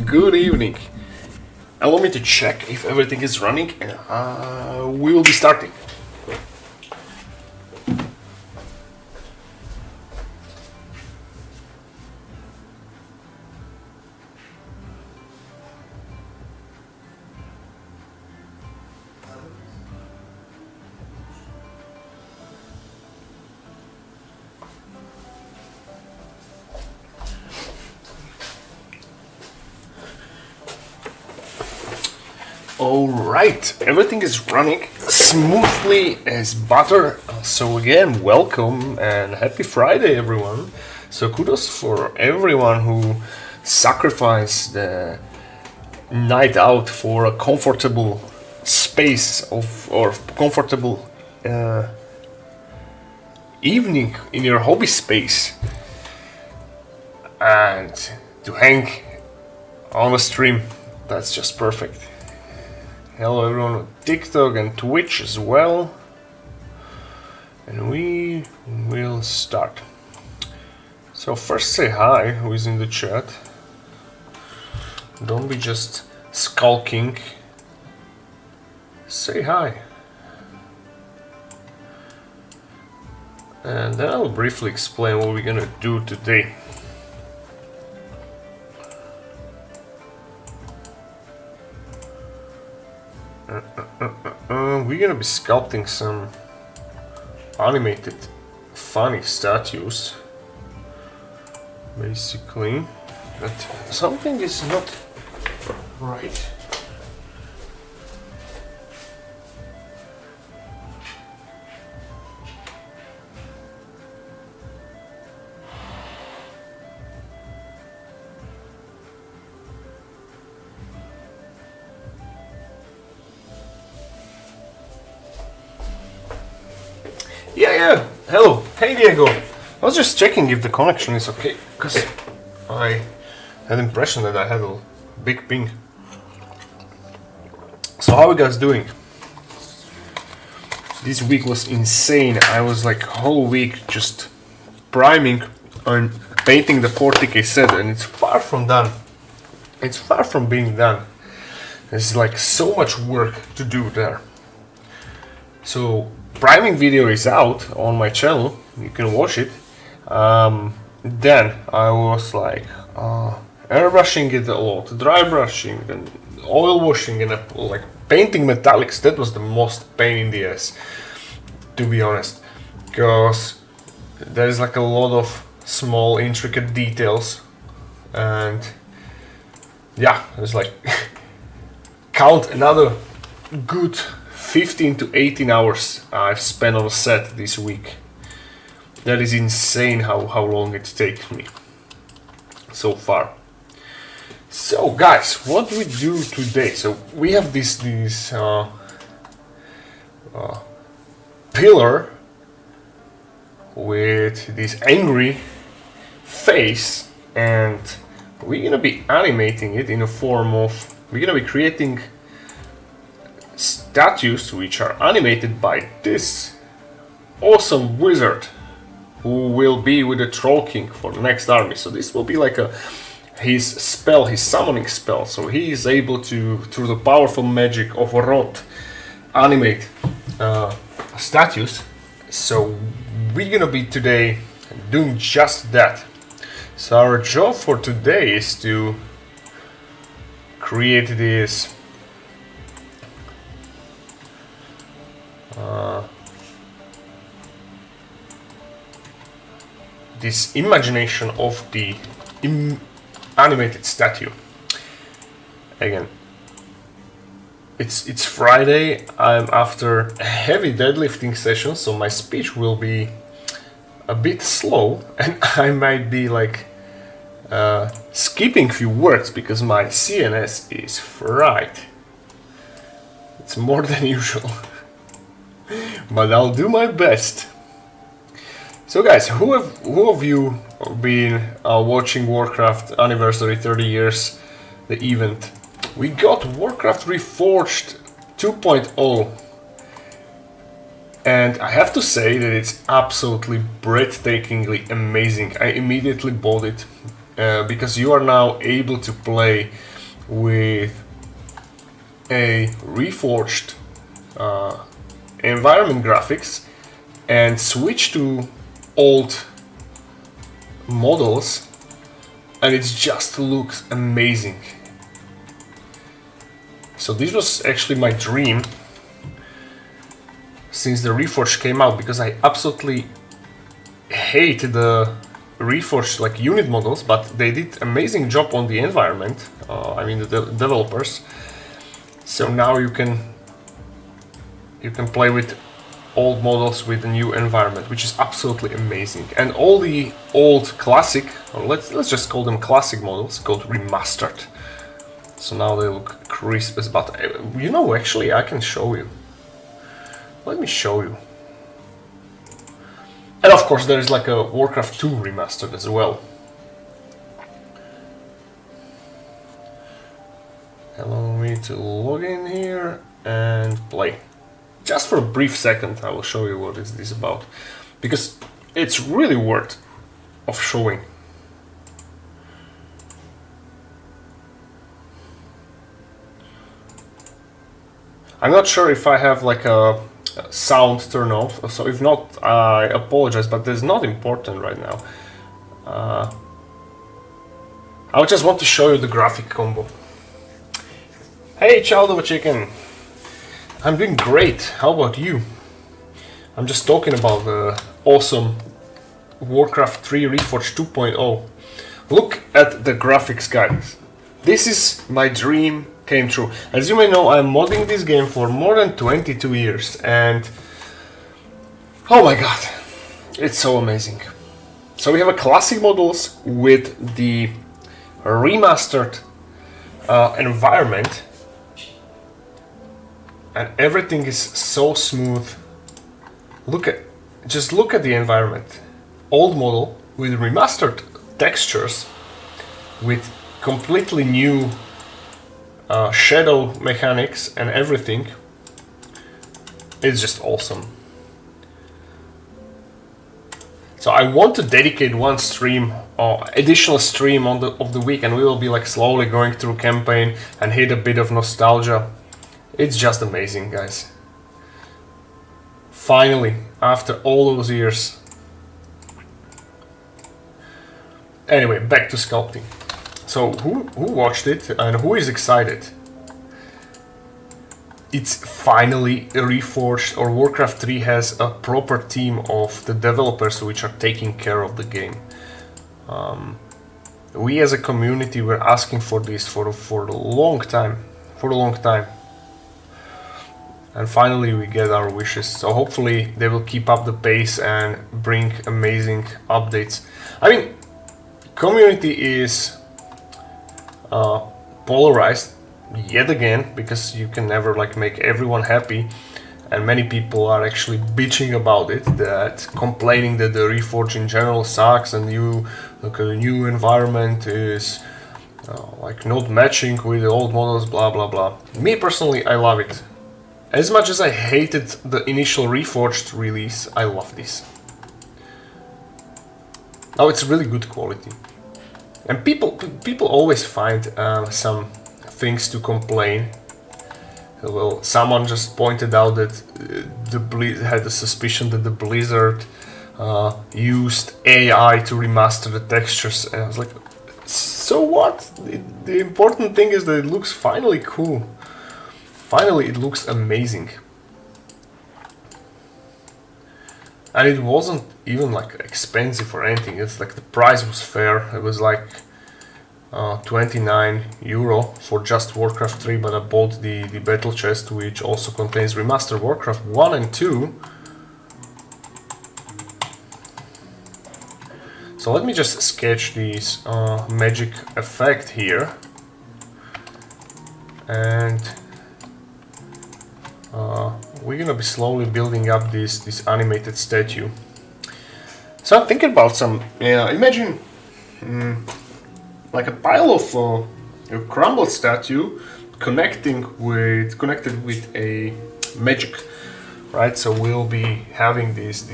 Good evening. Allow me to check if everything is running and we will be starting. Alright, everything is running smoothly as butter. So again, welcome and happy Friday everyone. So kudos for everyone who sacrificed the night out for a comfortable space or comfortable evening in your hobby space and to hang on a stream. That's just perfect. Hello everyone on TikTok and Twitch as well. And we will start. So first say hi, who is in the chat. Don't be just skulking. Say hi. And then I'll briefly explain what we're gonna do today. We're gonna be sculpting some animated funny statues basically, but something is not right. Yeah, hello, hey Diego. I was just checking if the connection is okay, because I had the impression that I had a big ping. So how are you guys doing? This week was insane. I was like whole week just priming and painting the 40k set, and it's far from done. It's far from being done. There's like so much work to do there. So priming video is out on my channel, you can watch it. Then I was like airbrushing it a lot, dry brushing, then oil washing, and like painting metallics. That was the most pain in the ass, to be honest, because there's like a lot of small intricate details, and yeah, it's like count another good 15 to 18 hours I've spent on a set this week. That is insane how long it takes me so far. So guys, what do we do today? So we have this pillar with this angry face, and we're gonna be animating it in a form of, we're gonna be creating statues which are animated by this awesome wizard who will be with the Troll King for the next army. So this will be like his spell, his summoning spell. So he is able to, through the powerful magic of Rot, animate statues. So we're gonna be today doing just that. So our job for today is to create this this imagination of the animated statue. Again, it's Friday. I'm after a heavy deadlifting session, so my speech will be a bit slow, and I might be like skipping few words because my CNS is fried. It's more than usual. But I'll do my best. So guys, who of you been watching Warcraft Anniversary 30 years, the event? We got Warcraft Reforged 2.0, and I have to say that it's absolutely breathtakingly amazing. I immediately bought it because you are now able to play with a reforged environment graphics and switch to old models, and it just looks amazing. So this was actually my dream since the Reforged came out, because I absolutely hate the Reforged like unit models, but they did amazing job on the environment. I mean the developers. So now you can play with old models with a new environment, which is absolutely amazing. And all the old classic, or let's just call them classic models, got remastered. So now they look crisp as but you know, actually I can show you. Let me show you. And of course there is like a Warcraft 2 remastered as well. Allow me to log in here and play. Just for a brief second I will show you what is this about, because it's really worth of showing. I'm not sure if I have like a sound turn off, so if not I apologize, but that's not important right now. I just want to show you the graphic combo. Hey Childo Chicken! I'm doing great, how about you? I'm just talking about the awesome Warcraft 3 Reforged 2.0. Look at the graphics, guys. This is my dream came true. As you may know, I'm modding this game for more than 22 years and oh my god, it's so amazing. So we have a classic models with the remastered environment, and everything is so smooth. Just look at the environment. Old model with remastered textures, with completely new shadow mechanics and everything. It's just awesome. So I want to dedicate one stream, additional stream of the week, and we will be like slowly going through campaign and hit a bit of nostalgia. It's just amazing, guys. Finally, after all those years. Anyway, back to sculpting. So who watched it and who is excited? It's finally reforged, or Warcraft 3 has a proper team of the developers which are taking care of the game. We as a community were asking for this for a long time. And finally we get our wishes. So hopefully they will keep up the pace and bring amazing updates. I mean, community is polarized yet again, because you can never like make everyone happy, and many people are actually bitching about it, that complaining that the Reforged in general sucks and the new environment is like not matching with the old models, blah blah blah. Me personally, I love it. As much as I hated the initial Reforged release, I love this. Now it's really good quality. And people always find some things to complain. Well, someone just pointed out that had a suspicion that the Blizzard used AI to remaster the textures, and I was like, so what? The important thing is that it looks finally cool. Finally, it looks amazing. And it wasn't even like expensive or anything. It's like the price was fair. It was like 29 euro for just Warcraft 3, but I bought the battle chest, which also contains remastered Warcraft 1 and 2. So let me just sketch this magic effect here, and we're gonna be slowly building up this animated statue. So I'm thinking about some, imagine like a pile of a crumbled statue connected with a magic, right? So we'll be having these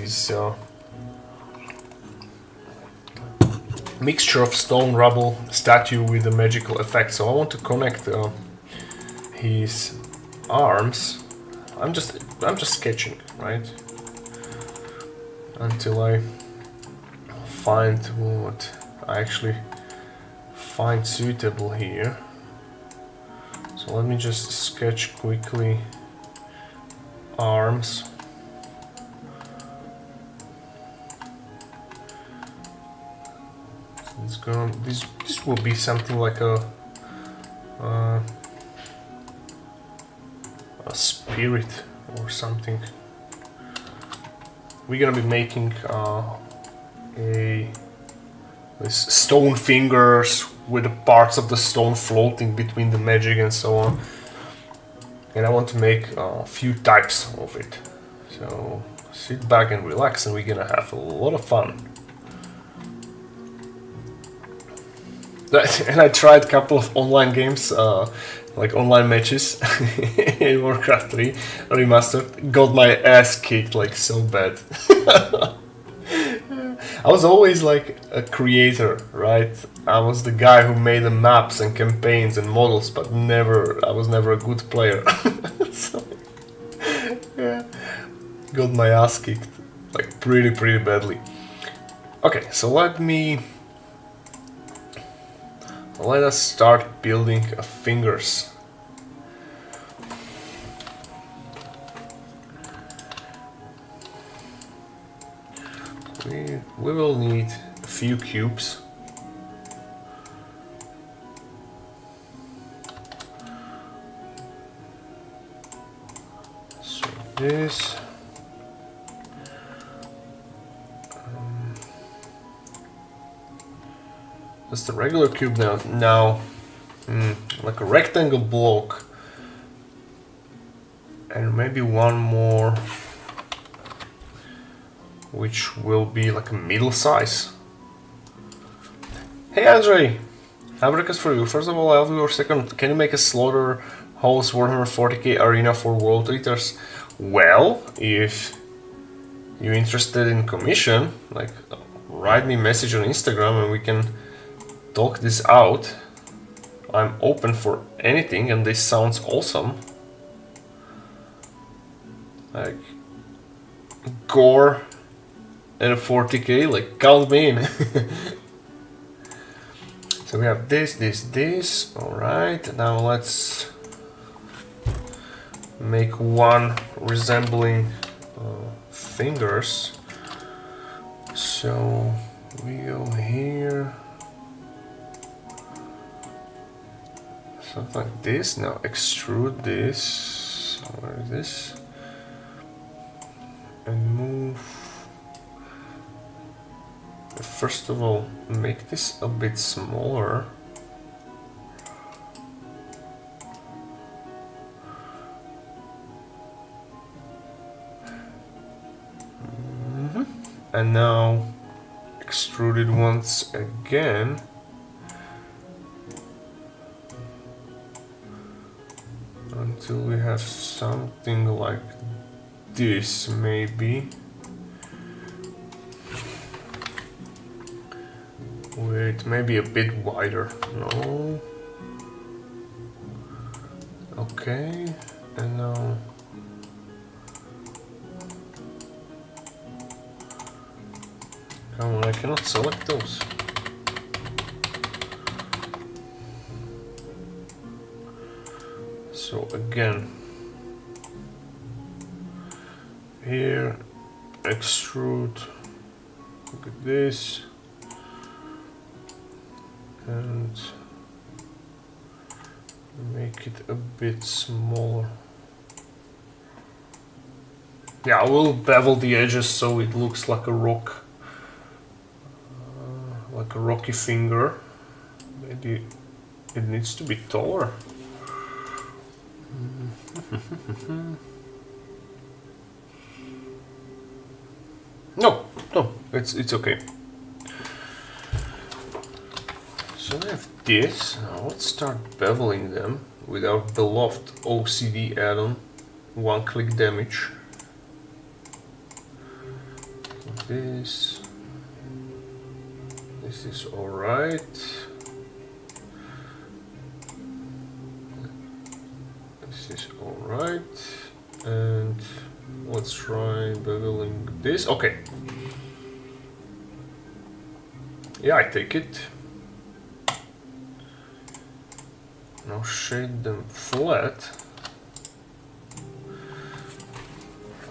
mixture of stone, rubble, statue with a magical effect. So I want to connect his arms. I'm just sketching, right? Until I find what I actually find suitable here. So let me just sketch quickly arms. It's gonna, this will be something like a spirit or something. We're gonna be making this stone fingers with the parts of the stone floating between the magic and so on. And I want to make a few types of it. So sit back and relax, and we're gonna have a lot of fun. And I tried a couple of online games, like online matches in Warcraft 3 Remastered. Got my ass kicked like so bad. I was always like a creator, right? I was the guy who made the maps and campaigns and models, but I was never a good player. So, yeah, got my ass kicked like pretty badly. Okay, so let us start building fingers. We will need a few cubes. So this. That's the regular cube now. Like a rectangle block. And maybe one more, which will be like a middle size. Hey Andre! I have a request for you. First of all, I'll do your second. Can you make a slaughterhouse Warhammer 40k arena for World Eaters? Well, if you're interested in commission, like write me a message on Instagram and we can talk this out. I'm open for anything, and this sounds awesome. Like gore and a 40k, like count me in. So we have this. Alright, now let's make one resembling fingers. So we go here. Something like this. Now extrude this. Where is this? And move. First of all, make this a bit smaller. And now extrude it once again. Until we have something like this, maybe. Wait, maybe a bit wider. No. Okay, and now come on, I cannot select those. So again, here, extrude, look at this, and make it a bit smaller. Yeah, I will bevel the edges so it looks like a rock, like a rocky finger. Maybe it needs to be taller. No, it's okay. So we have this. Now let's start beveling them with our beloved OCD add-on, one-click damage. This, This is alright. This is alright. And let's try beveling this. Okay. Yeah, I take it. Now shade them flat.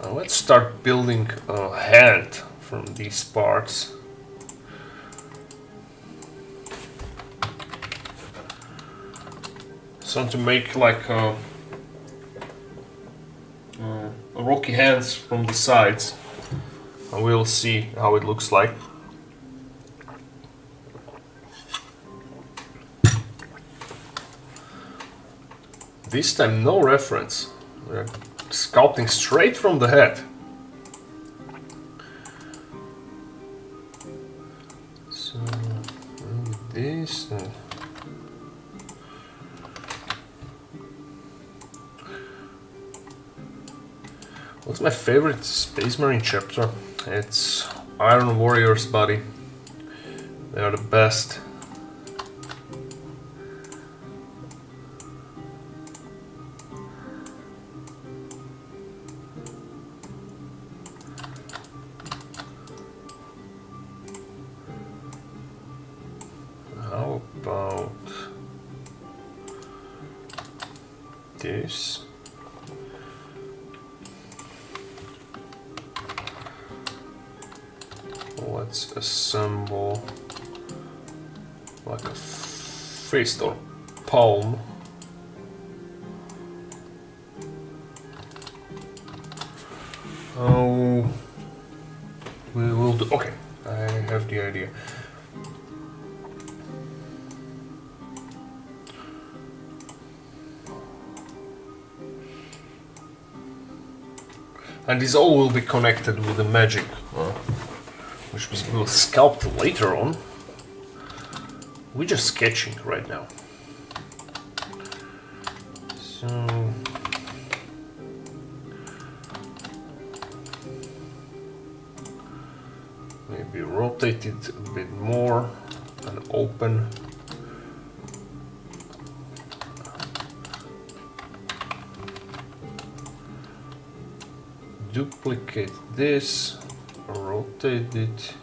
Let's start building a hand from these parts. So to make like rocky hands from the sides, and we'll see how it looks like. This time no reference, we're sculpting straight from the head. So with this, what's my favorite Space Marine chapter? It's Iron Warrior's Body. They are the best. How about this? Let's assemble like a fist or palm. Oh, we will do. Okay, I have the idea. And this all will be connected with the magic, which we will sculpt later on. We're just sketching right now. So maybe rotate it a bit more and open. Duplicate this, rotate it.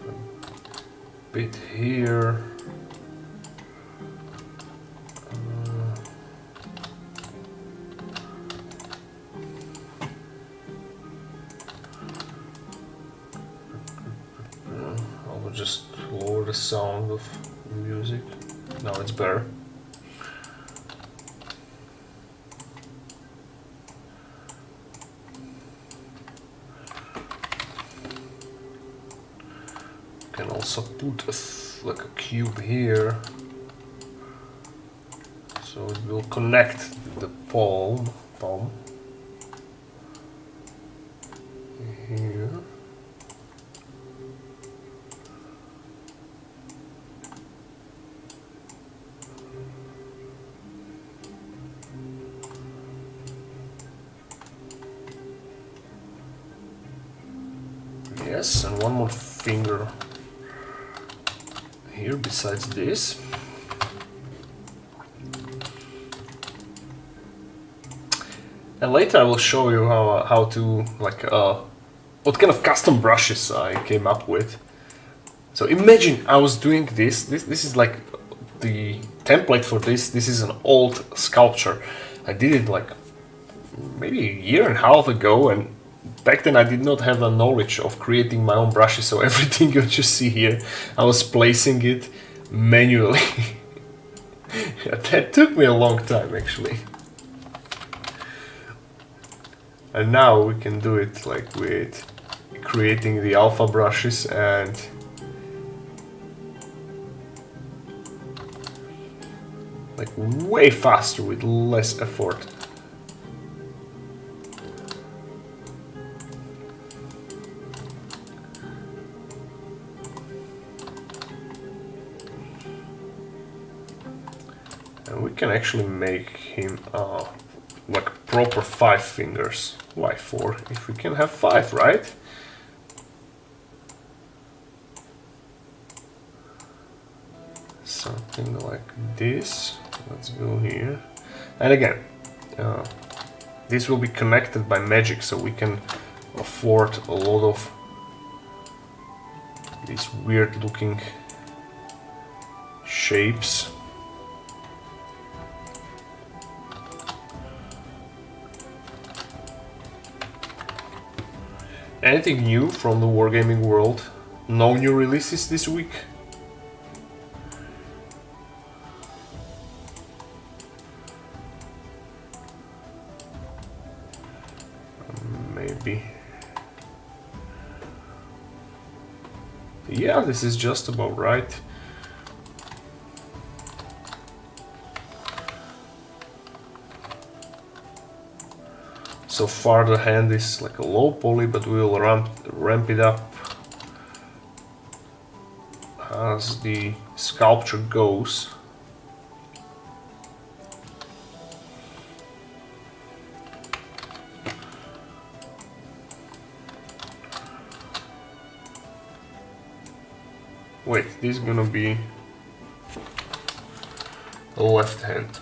A bit here. I will just lower the sound of the music. Now it's better. Can also put like a cube here, so it will connect the palm here. Yes, and one more finger here besides this. And later I will show you how to like what kind of custom brushes I came up with. So imagine I was doing this is like the template for this. This is an old sculpture. I did it like maybe a year and a half ago, and back then I did not have the knowledge of creating my own brushes, so everything you just see here, I was placing it manually. Yeah, that took me a long time actually. And now we can do it like with creating the alpha brushes and like way faster with less effort. And we can actually make him like proper 5 fingers. Why 4? If we can have 5, right? Something like this. Let's go here. And again, this will be connected by magic, so we can afford a lot of these weird looking shapes. Anything new from the wargaming world? No new releases this week? Maybe. Yeah, this is just about right. So far the hand is like a low poly, but we will ramp it up as the sculpture goes. Wait, this is gonna be a left hand.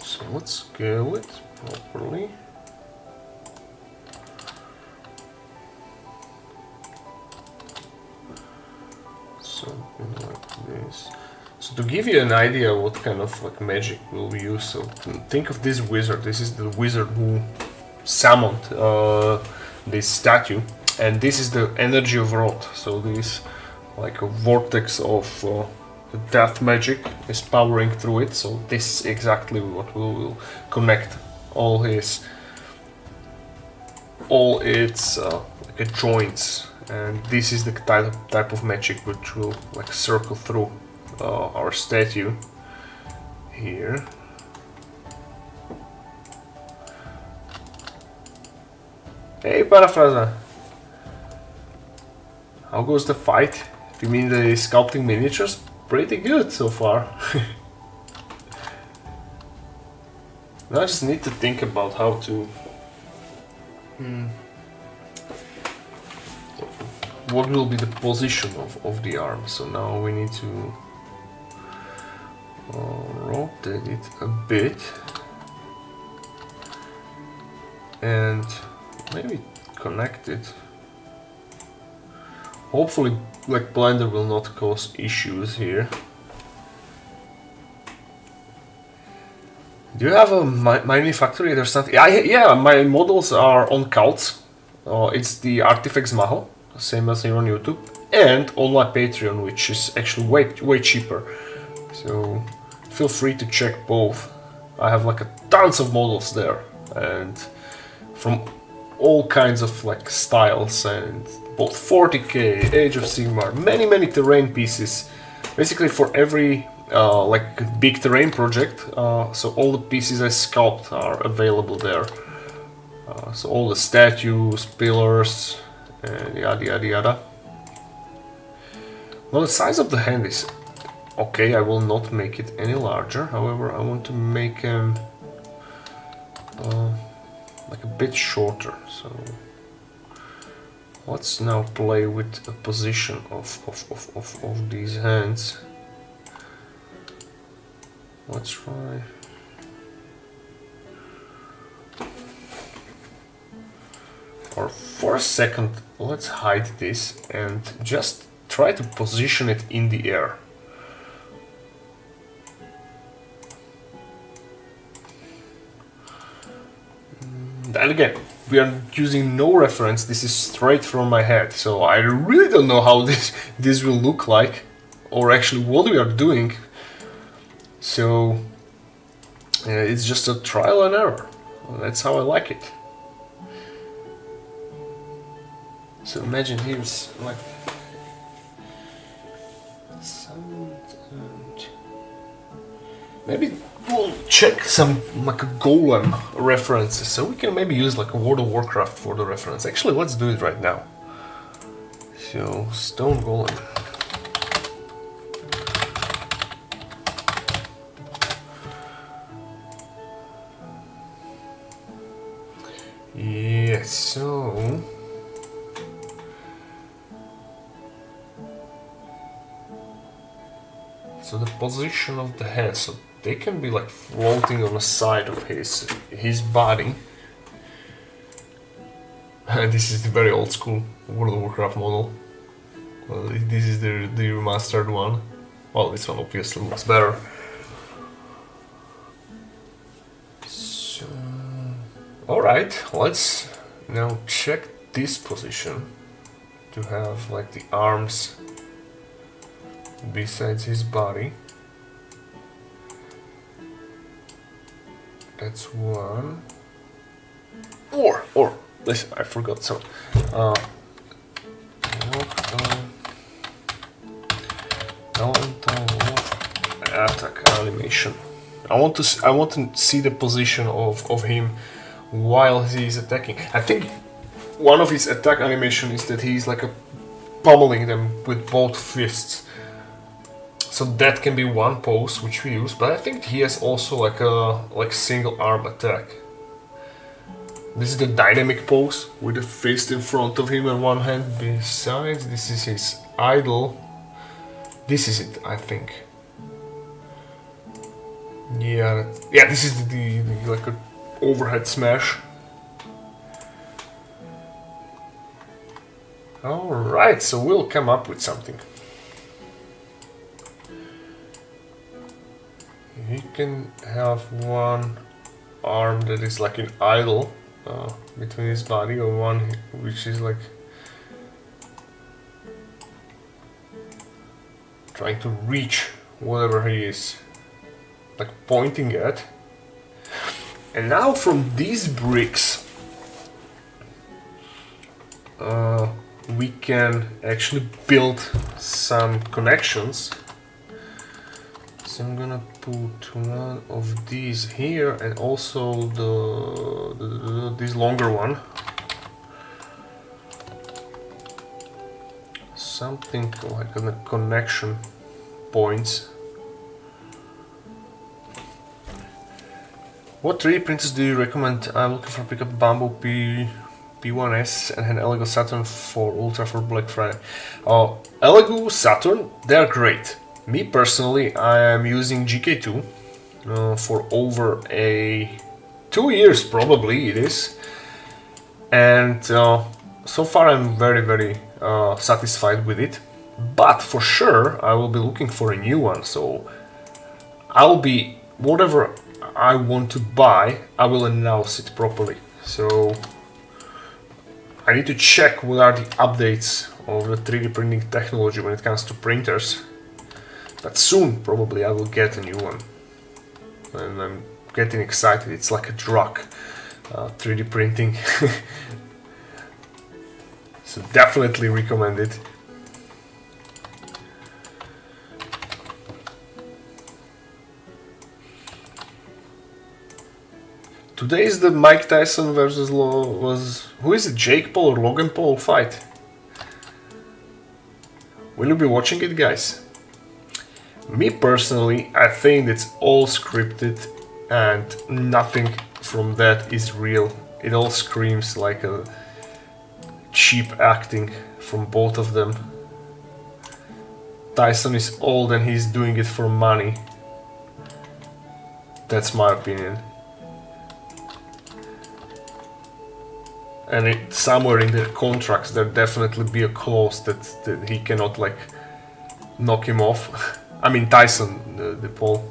So let's scale it properly. Something like this. So to give you an idea what kind of like magic we'll use, so think of this wizard. This is the wizard who summoned this statue, and this is the energy of Rot. So this like a vortex of the death magic is powering through it. So this is exactly what we will connect all its like joints, and this is the type of magic which will like circle through our statue here. Hey Paraphrasa, how goes the fight? If you mean the sculpting miniatures, pretty good so far. Now I just need to think about how to what will be the position of the arm. So now we need to rotate it a bit and maybe connect it. Hopefully, like Blender will not cause issues here. Do you have a mining factory? There's not. Yeah, my models are on Cults. It's the Artifex Maho, same as here on YouTube, and on my Patreon, which is actually way cheaper. So feel free to check both. I have like tons of models there, and from all kinds of like styles, and both 40k, Age of Sigmar, many terrain pieces. Basically for every like big terrain project, so all the pieces I sculpt are available there. So all the statues, pillars, and yada yada yada. Well, the size of the hand is okay. I will not make it any larger. However, I want to make him like a bit shorter. So let's now play with the position of these hands. Let's try. Or for a second, let's hide this and just try to position it in the air. And again, we are using no reference. This is straight from my head, so I really don't know how this will look like, or actually what we are doing. So it's just a trial and error. That's how I like it. So imagine here's like maybe we'll check some like a golem references, so we can maybe use like a World of Warcraft for the reference. Actually, let's do it right now. So stone golem. So the position of the head, so they can be like floating on the side of his body. And this is the very old school World of Warcraft model. This is the remastered one. Well, this one obviously looks better. So, alright, let's now check this position to have like the arms besides his body. That's one. Or listen, I forgot some. Attack animation. I want to see the position of him while he's attacking. I think one of his attack animation is that he's like pummeling them with both fists. So that can be one pose which we use, but I think he has also like a single arm attack. This is the dynamic pose with the fist in front of him and one hand besides. This is his idol. This is it, I think. Yeah, this is the like a overhead smash. All right, so we'll come up with something. He can have one arm that is like an idol between his body, or one which is like trying to reach whatever he is like pointing at. And now from these bricks we can actually build some connections. So I'm gonna put one of these here and also this longer one. Something like a connection points. What 3D printers do you recommend? I'm looking for pickup Bamboo P1S and an Elegoo Saturn for Ultra for Black Friday. Elegoo Saturn, they're great. Me personally, I am using GK2 for over 2 years probably it is, and so far I'm very satisfied with it, but for sure I will be looking for a new one, so I'll be, whatever I want to buy, I will announce it properly. So I need to check what are the updates of the 3D printing technology when it comes to printers. But soon, probably, I will get a new one. And I'm getting excited. It's like a drug, 3D printing. So definitely recommend it. Today is the Mike Tyson versus who is it? Jake Paul or Logan Paul fight? Will you be watching it, guys? Me personally, I think it's all scripted and nothing from that is real. It all screams like a cheap acting from both of them. Tyson is old and he's doing it for money. That's my opinion. And somewhere in the contracts there definitely be a clause that he cannot like knock him off. I mean Tyson, the Paul.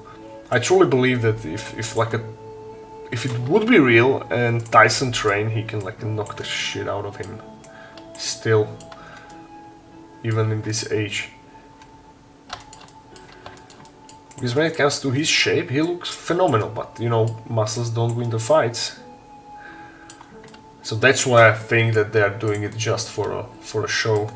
I truly believe that if it would be real and Tyson train, he can like knock the shit out of him. Still, even in this age. Because when it comes to his shape, he looks phenomenal. But you know, muscles don't win the fights. So that's why I think that they are doing it just for a show.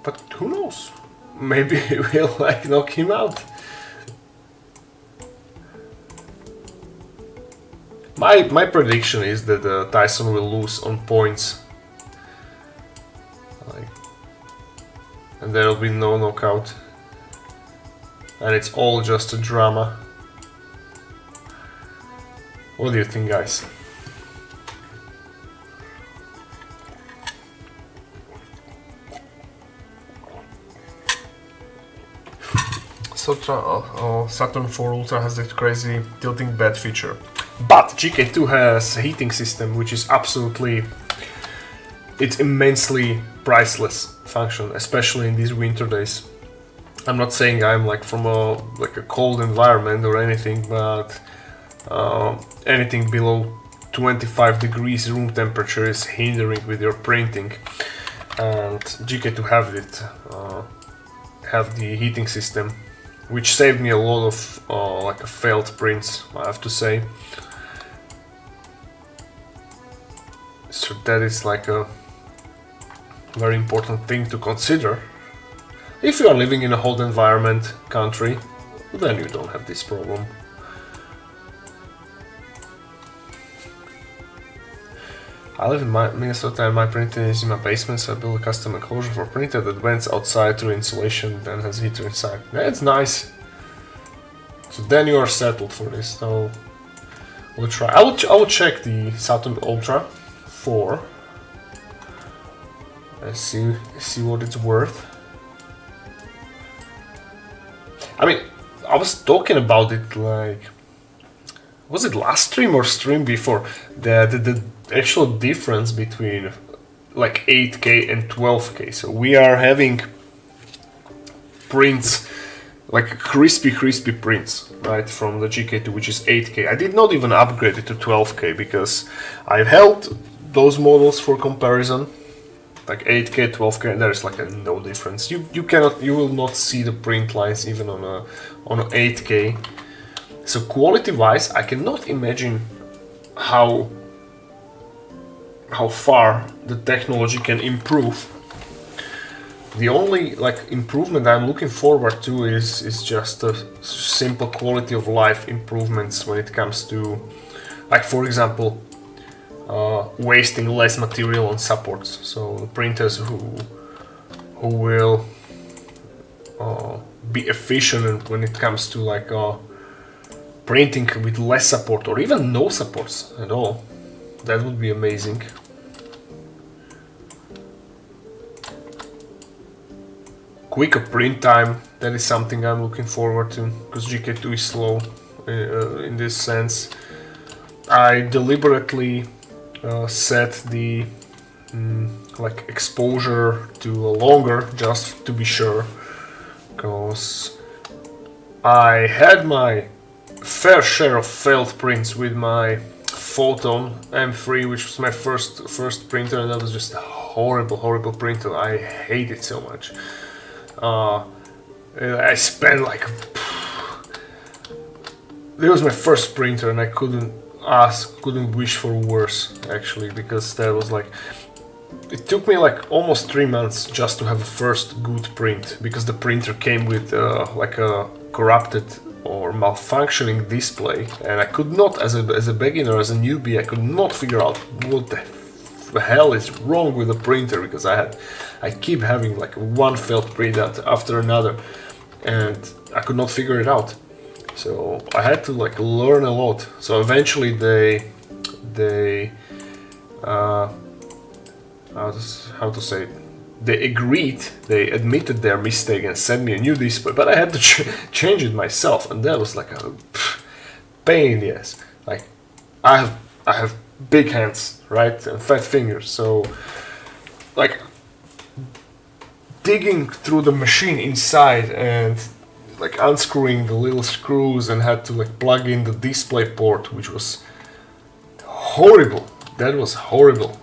But who knows? Maybe he will like knock him out. My prediction is that Tyson will lose on points. And there will be no knockout. And it's all just a drama. What do you think, guys? Saturn 4 Ultra has that crazy tilting bed feature. But GK2 has a heating system which is absolutely, it's immensely priceless function, especially in these winter days. I'm not saying I'm like from a cold environment or anything, but anything below 25 degrees room temperature is hindering with your printing, and GK2 have the heating system, which saved me a lot of failed prints, I have to say. So that is like a very important thing to consider. If you are living in a hot environment country, then you don't have this problem. I live in Minnesota and my printer is in my basement, so I built a custom enclosure for printer that vents outside through insulation, then has heater inside. That's nice. So then you are settled for this. So we'll try. I will check the Saturn Ultra 4. Let's see what it's worth. I mean, I was talking about it like, was it last stream or stream before? The actual difference between like 8K and 12K. So we are having prints, like crispy prints, right, from the GK2, which is 8K. I did not even upgrade it to 12K because I've held those models for comparison. Like 8K, 12K, there's like no difference. You will not see the print lines even on a 8K. So quality-wise, I cannot imagine how far the technology can improve. The only improvement I'm looking forward to is just a simple quality of life improvements when it comes to, like, for example, wasting less material on supports. So the printers who will be efficient when it comes to printing with less support or even no supports at all. That would be amazing. Quicker print time, that is something I'm looking forward to, because GK2 is slow in this sense. I deliberately set the exposure to longer just to be sure, because I had my fair share of failed prints with my Photon M3, which was my first printer, and that was just a horrible printer. I hate it so much. I spent it was my first printer, and I couldn't wish for worse, actually, because that was it took me almost 3 months just to have a first good print, because the printer came with a corrupted or malfunctioning display, and I could not, as a beginner, as a newbie, I could not figure out what the hell is wrong with the printer, because I keep having one failed print after another, and I could not figure it out. So I had to learn a lot. So eventually they how to say it? They agreed, they admitted their mistake and sent me a new display, but I had to change it myself, and that was a pain in the ass. I have big hands, right, and fat fingers, so digging through the machine inside and unscrewing the little screws, and had to plug in the display port, which was horrible. That was horrible.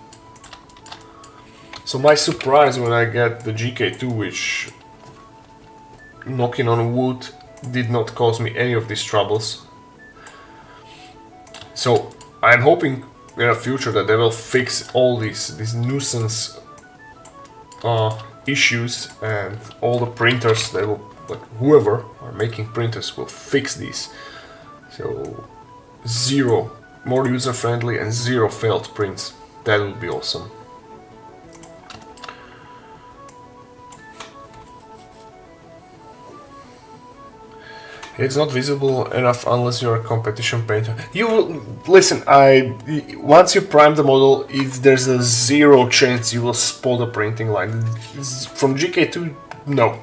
So my surprise when I get the GK2, which, knocking on wood, did not cause me any of these troubles. So I'm hoping in the future that they will fix all these nuisance issues, and all the printers, they will, whoever are making printers will fix these. So more user-friendly and zero failed prints. That would be awesome. It's not visible enough unless you're a competition painter. You will listen. Once you prime the model, there's a 0 chance you will spot a printing line. From GK2, no,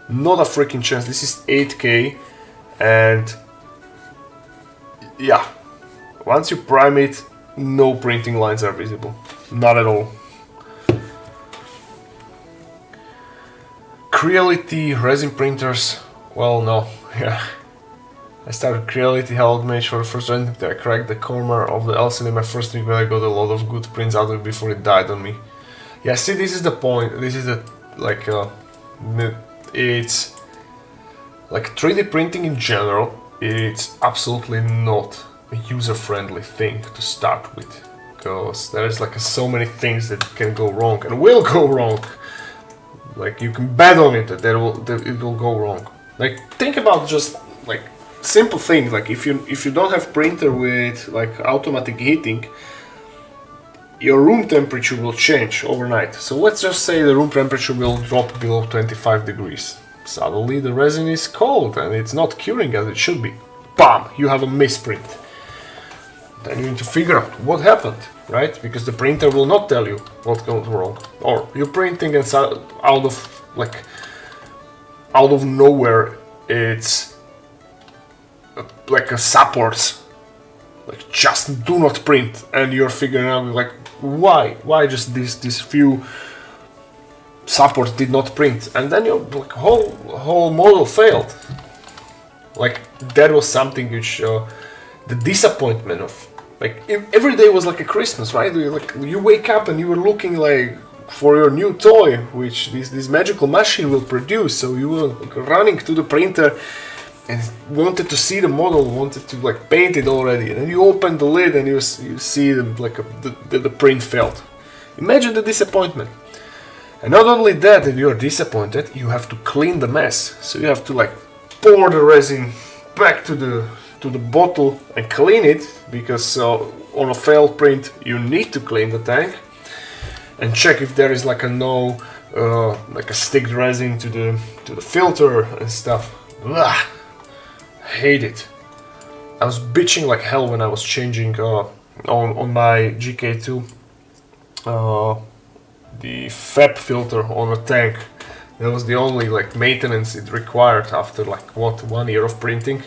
not a freaking chance. This is 8K, and yeah, once you prime it, no printing lines are visible, not at all. Creality resin printers. Well, no. Yeah, I started Creality Held Mage for the first time. I cracked the corner of the LCD in my first week, but I got a lot of good prints out of it before it died on me. Yeah, see, this is the point. This is the, like, it's like 3D printing in general. It's absolutely not a user-friendly thing to start with, because there's like so many things that can go wrong and will go wrong. Like, you can bet on it that it will go wrong. Like, think about just like simple things. Like, if you don't have printer with like automatic heating, your room temperature will change overnight. So let's just say the room temperature will drop below 25 degrees. Suddenly the resin is cold and it's not curing as it should be. Bam! You have a misprint. Then you need to figure out what happened, right? Because the printer will not tell you what goes wrong. Or you're printing and out of nowhere, it's like a supports, like just do not print, and you're figuring out like why just these few supports did not print, and then your like, whole model failed. Like, that was something which the disappointment of, like, every day was like a Christmas, right? You wake up and you were looking like for your new toy, which this magical machine will produce. So you were running to the printer and wanted to see the model, wanted to like paint it already, and then you open the lid and you see the print failed. Imagine the disappointment. And not only that, that you are disappointed, you have to clean the mess. So you have to like pour the resin back to the bottle and clean it, because on a failed print you need to clean the tank and check if there is like a sticked resin to the filter and stuff. Ugh, hate it. I was bitching like hell when I was changing on my GK2 the FEP filter on a tank. That was the only like maintenance it required after like 1 year of printing.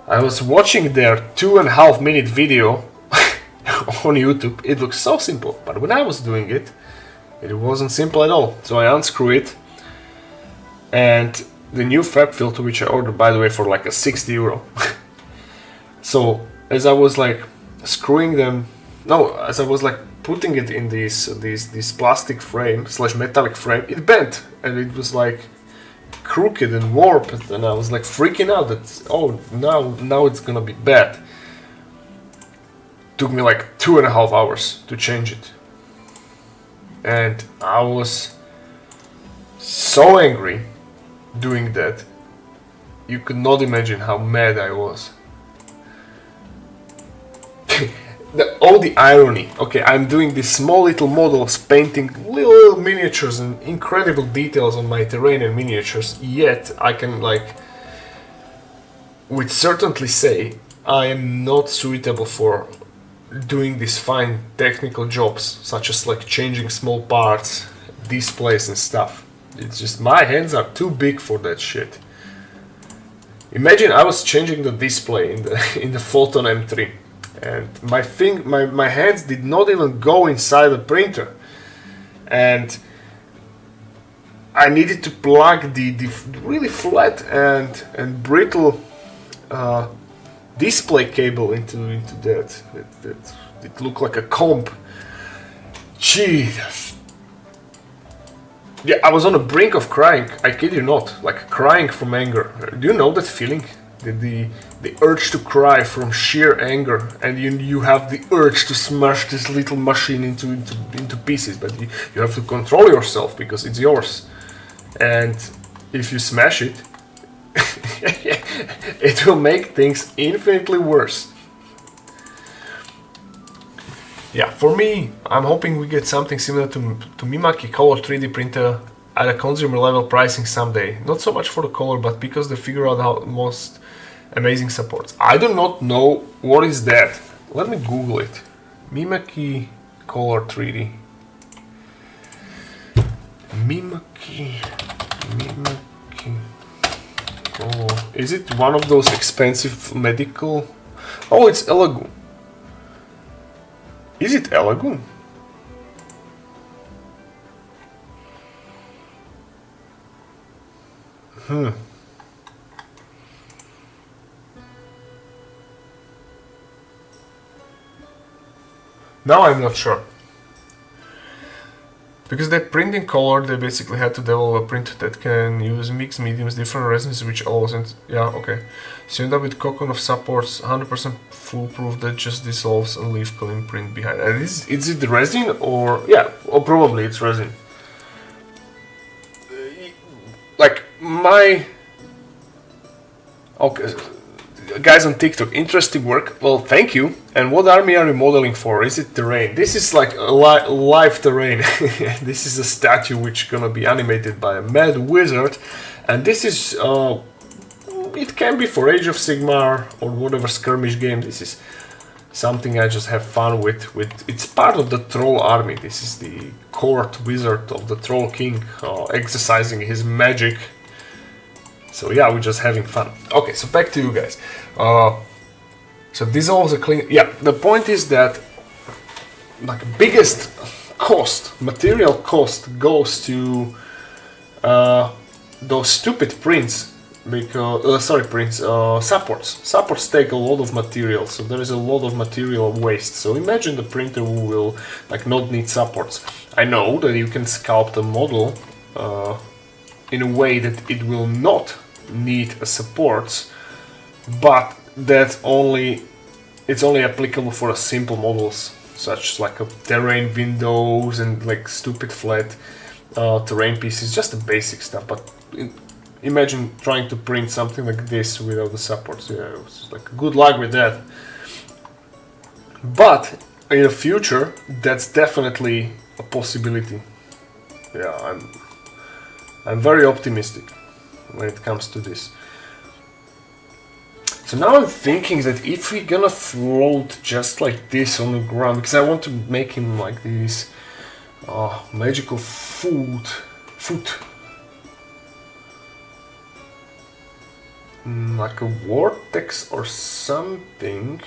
I was watching their 2.5 minute video on YouTube. It looks so simple, but when I was doing it, it wasn't simple at all. So I unscrew it, and the new FEP filter, which I ordered by the way for like a 60 euro. So as I was like screwing them, as I was like putting it in this plastic frame / metallic frame, it bent and it was like crooked and warped, and I was like freaking out that now it's gonna be bad. Took me like 2.5 hours to change it, and I was so angry doing that. You could not imagine how mad I was. All the irony. Okay, I'm doing these small little models, painting little miniatures and incredible details on my terrain and miniatures, yet I can like with certainty say I am not suitable for doing these fine technical jobs, such as like changing small parts, displays and stuff. It's just my hands are too big for that shit. Imagine I was changing the display in the Photon M3, and my hands did not even go inside the printer, and I needed to plug the really flat and brittle display cable into that. It looked like a comb. Jesus. Yeah, I was on the brink of crying. I kid you not, like crying from anger. Do you know that feeling? The urge to cry from sheer anger, and you have the urge to smash this little machine into pieces, but you have to control yourself because it's yours. And if you smash it, it will make things infinitely worse. Yeah, for me, I'm hoping we get something similar to Mimaki Color 3D printer at a consumer level pricing someday. Not so much for the color, but because they figure out how most amazing supports. I do not know what is that. Let me Google it. Mimaki Color 3D. Mimaki Color. Is it one of those expensive medical? Oh, it's Elagoon. Is it Elagoon? Now I'm not sure. Because they print in color, they basically had to develop a printer that can use mixed mediums, different resins, which allows it. Yeah, okay. So you end up with cocoon of supports, 100% foolproof that just dissolves and leave clean print behind. And is it the resin or yeah, or probably it's resin. Like my okay. Guys on TikTok, interesting work. Well, thank you. And what army are you modeling for? Is it terrain? This is like a live terrain. This is a statue which gonna be animated by a mad wizard, and this is it can be for Age of Sigmar or whatever skirmish game. This is something I just have fun with. It's part of the troll army. This is the court wizard of the troll king exercising his magic. So yeah, we're just having fun. Okay, so back to you guys. So dissolves a clean. Yeah, the point is that like biggest cost, material cost, goes to those stupid prints. Because supports. Supports take a lot of material, so there is a lot of material waste. So imagine the printer who will like not need supports. I know that you can sculpt a model in a way that it will not need a supports, but it's only applicable for simple models such like a terrain windows and like stupid flat terrain pieces, just the basic stuff. But imagine trying to print something like this without the supports. Yeah, it's like good luck with that. But in the future, that's definitely a possibility. Yeah, I'm very optimistic when it comes to this. So now I'm thinking that if we're gonna float just like this on the ground, because I want to make him like this magical foot, like a vortex or something.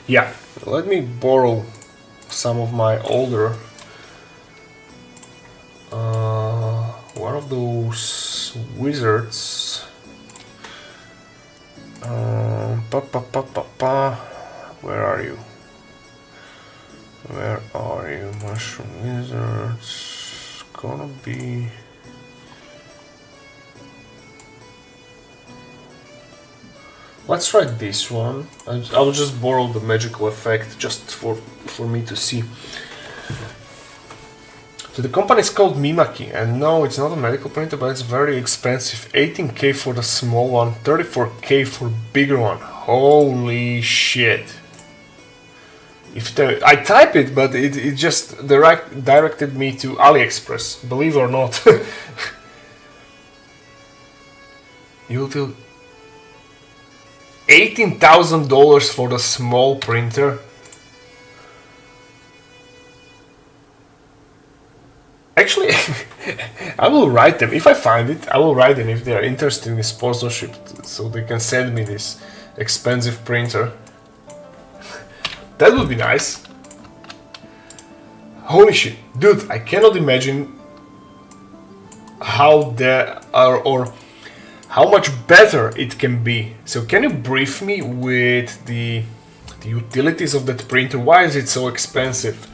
Yeah, let me borrow some of my older one of those wizards. Where are you? Where are you, mushroom wizards? Gonna be. Let's try this one. I'll just borrow the magical effect just for me to see. So the company is called Mimaki, and no, it's not a medical printer, but it's very expensive. 18k for the small one, 34k for bigger one. Holy shit! I type it, but it just directed me to AliExpress. Believe it or not. You'll do $18,000 for the small printer. Actually, I will write them. If I find it, I will write them if they are interested in sponsorship, so they can send me this expensive printer. That would be nice. Holy shit. Dude, I cannot imagine how there are or how much better it can be. So can you brief me with the utilities of that printer? Why is it so expensive?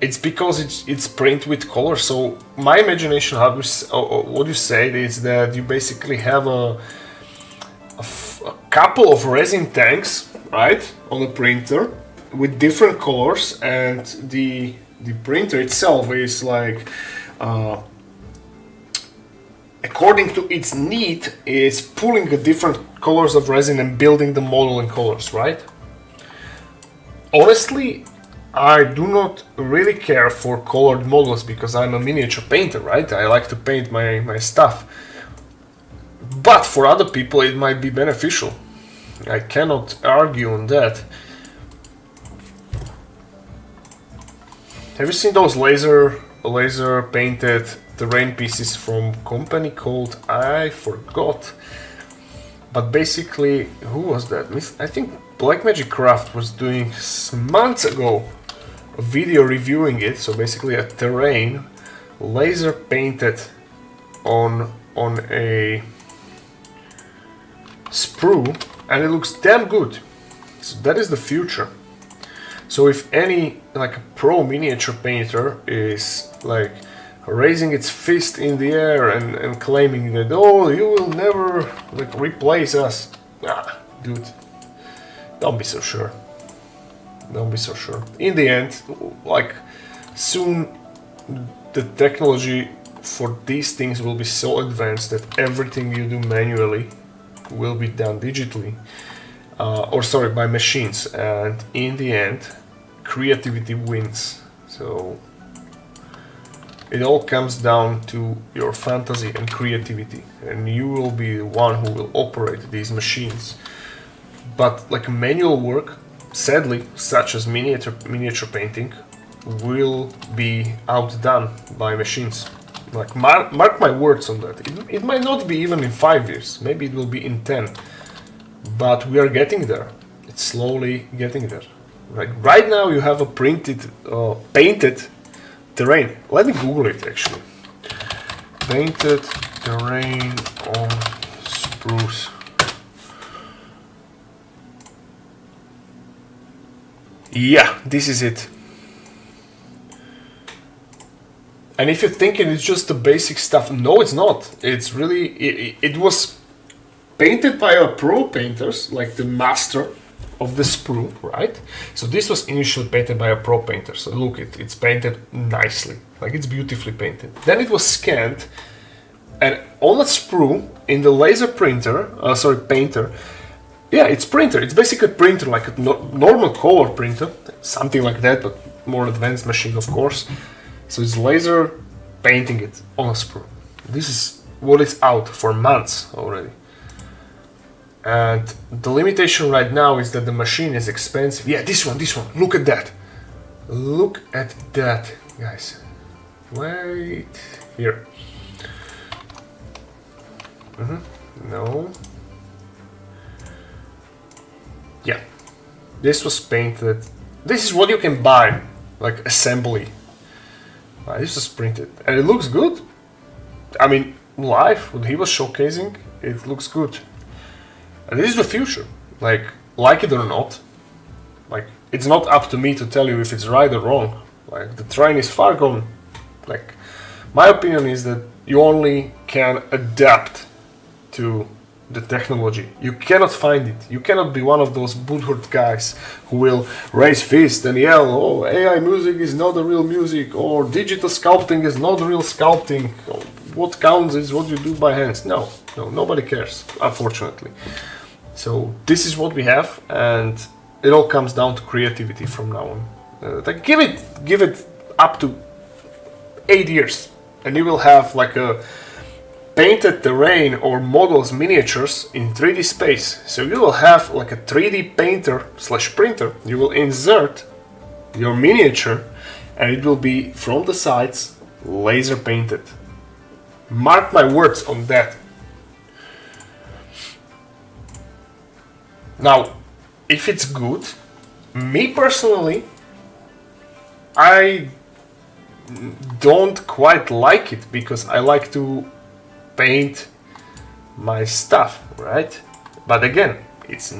It's because it's print with color. So my imagination, what you say is that you basically have a couple of resin tanks, right, on the printer with different colors, and the printer itself is like according to its need is pulling the different colors of resin and building the model in colors, right? honestly, I do not really care for colored models because I'm a miniature painter, right? I like to paint my stuff. But for other people it might be beneficial. I cannot argue on that. Have you seen those laser painted terrain pieces from company called, I forgot. But basically, who was that? I think Blackmagic Craft was doing months ago a video reviewing it. So basically a terrain laser painted on a sprue, and it looks damn good. So that is the future. So if any like a pro miniature painter is like raising its fist in the air and claiming that, oh, you will never like replace us, dude, don't be so sure. Don't be so sure. In the end, like soon the technology for these things will be so advanced that everything you do manually will be done digitally, by machines, and in the end creativity wins. So it all comes down to your fantasy and creativity, and you will be the one who will operate these machines. But like manual work, sadly, such as miniature painting, will be outdone by machines. Like mark my words on that. It might not be even in 5 years, maybe it will be in 10, but we are getting there. It's slowly getting there. Like right now you have a painted terrain. Let me Google it actually. Painted terrain on spruce. Yeah, this is it. And if you're thinking it's just the basic stuff, no, it's not. It's really, it was painted by a pro painters, like the master of the sprue, right? So this was initially painted by a pro painter. So look, it's painted nicely, like it's beautifully painted. Then it was scanned, and on a sprue in the laser painter, yeah, it's printer. It's basically a printer, like a normal color printer, something like that, but more advanced machine, of course. So it's laser painting it on a sprue. This is what is out for months already. And the limitation right now is that the machine is expensive. Yeah, this one, look at that. Look at that, guys. Wait, here. No. Yeah, this was painted. This is what you can buy, like assembly. This was printed, and it looks good. I mean, live, what he was showcasing, it looks good. And this is the future, like it or not. Like, it's not up to me to tell you if it's right or wrong. Like, the train is far gone. Like, my opinion is that you only can adapt to the technology. You cannot find it. You cannot be one of those butthurt guys who will raise fist and yell, oh, AI music is not the real music, or digital sculpting is not real sculpting. What counts is what you do by hands. No, nobody cares, unfortunately. So this is what we have, and it all comes down to creativity from now on. Like give it up to 8 years, and you will have like a painted terrain or models, miniatures in 3D space. So you will have like a 3D painter / printer. You will insert your miniature, and it will be from the sides laser painted. Mark my words on that. Now, if it's good, me personally, I don't quite like it because I like to paint my stuff, right? But again, it's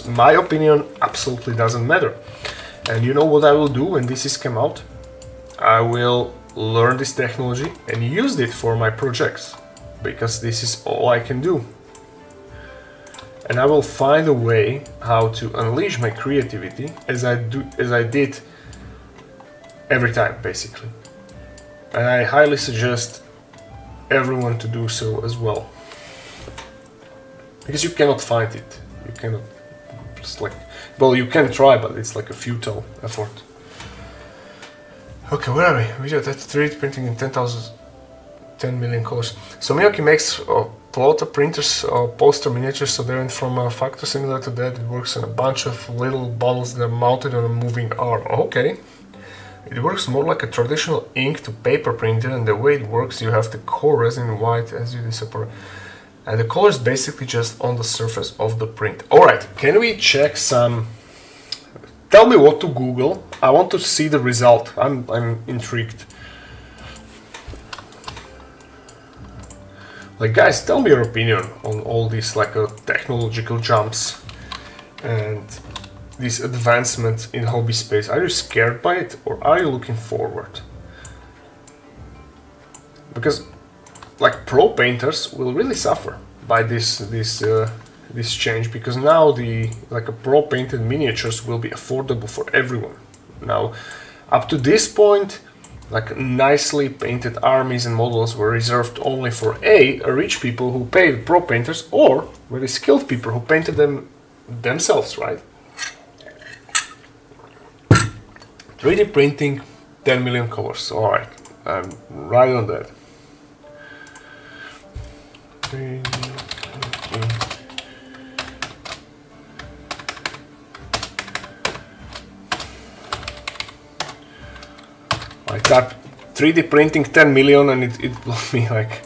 my opinion absolutely doesn't matter. And you know what I will do when this is come out? I will learn this technology and use it for my projects, because this is all I can do. And I will find a way how to unleash my creativity as I did every time, basically. And I highly suggest everyone to do so as well, because you cannot find it. You cannot It's like, well, you can try, but it's like a futile effort. Okay, where are we? We did that 3D printing in 10 million colors. So Miyoki makes plotter printers, poster miniatures, so they went from a factor similar to that. It works on a bunch of little bottles that are mounted on a moving arm. Okay. It works more like a traditional ink to paper printer, and the way it works, you have the core resin white as you separate, and the color is basically just on the surface of the print. Alright, can we check some... Tell me what to Google. I want to see the result. I'm intrigued. Like, guys, tell me your opinion on all these like technological jumps and this advancement in hobby space. Are you scared by it, or are you looking forward? Because like pro painters will really suffer by this change, because now the like a pro painted miniatures will be affordable for everyone. Now, up to this point, like nicely painted armies and models were reserved only for rich people who paid pro painters, or very skilled people who painted them themselves, right? 3D printing, 10 million colors. Alright, I'm right on that. 3D printing. I typed 3D printing 10 million and it brought me like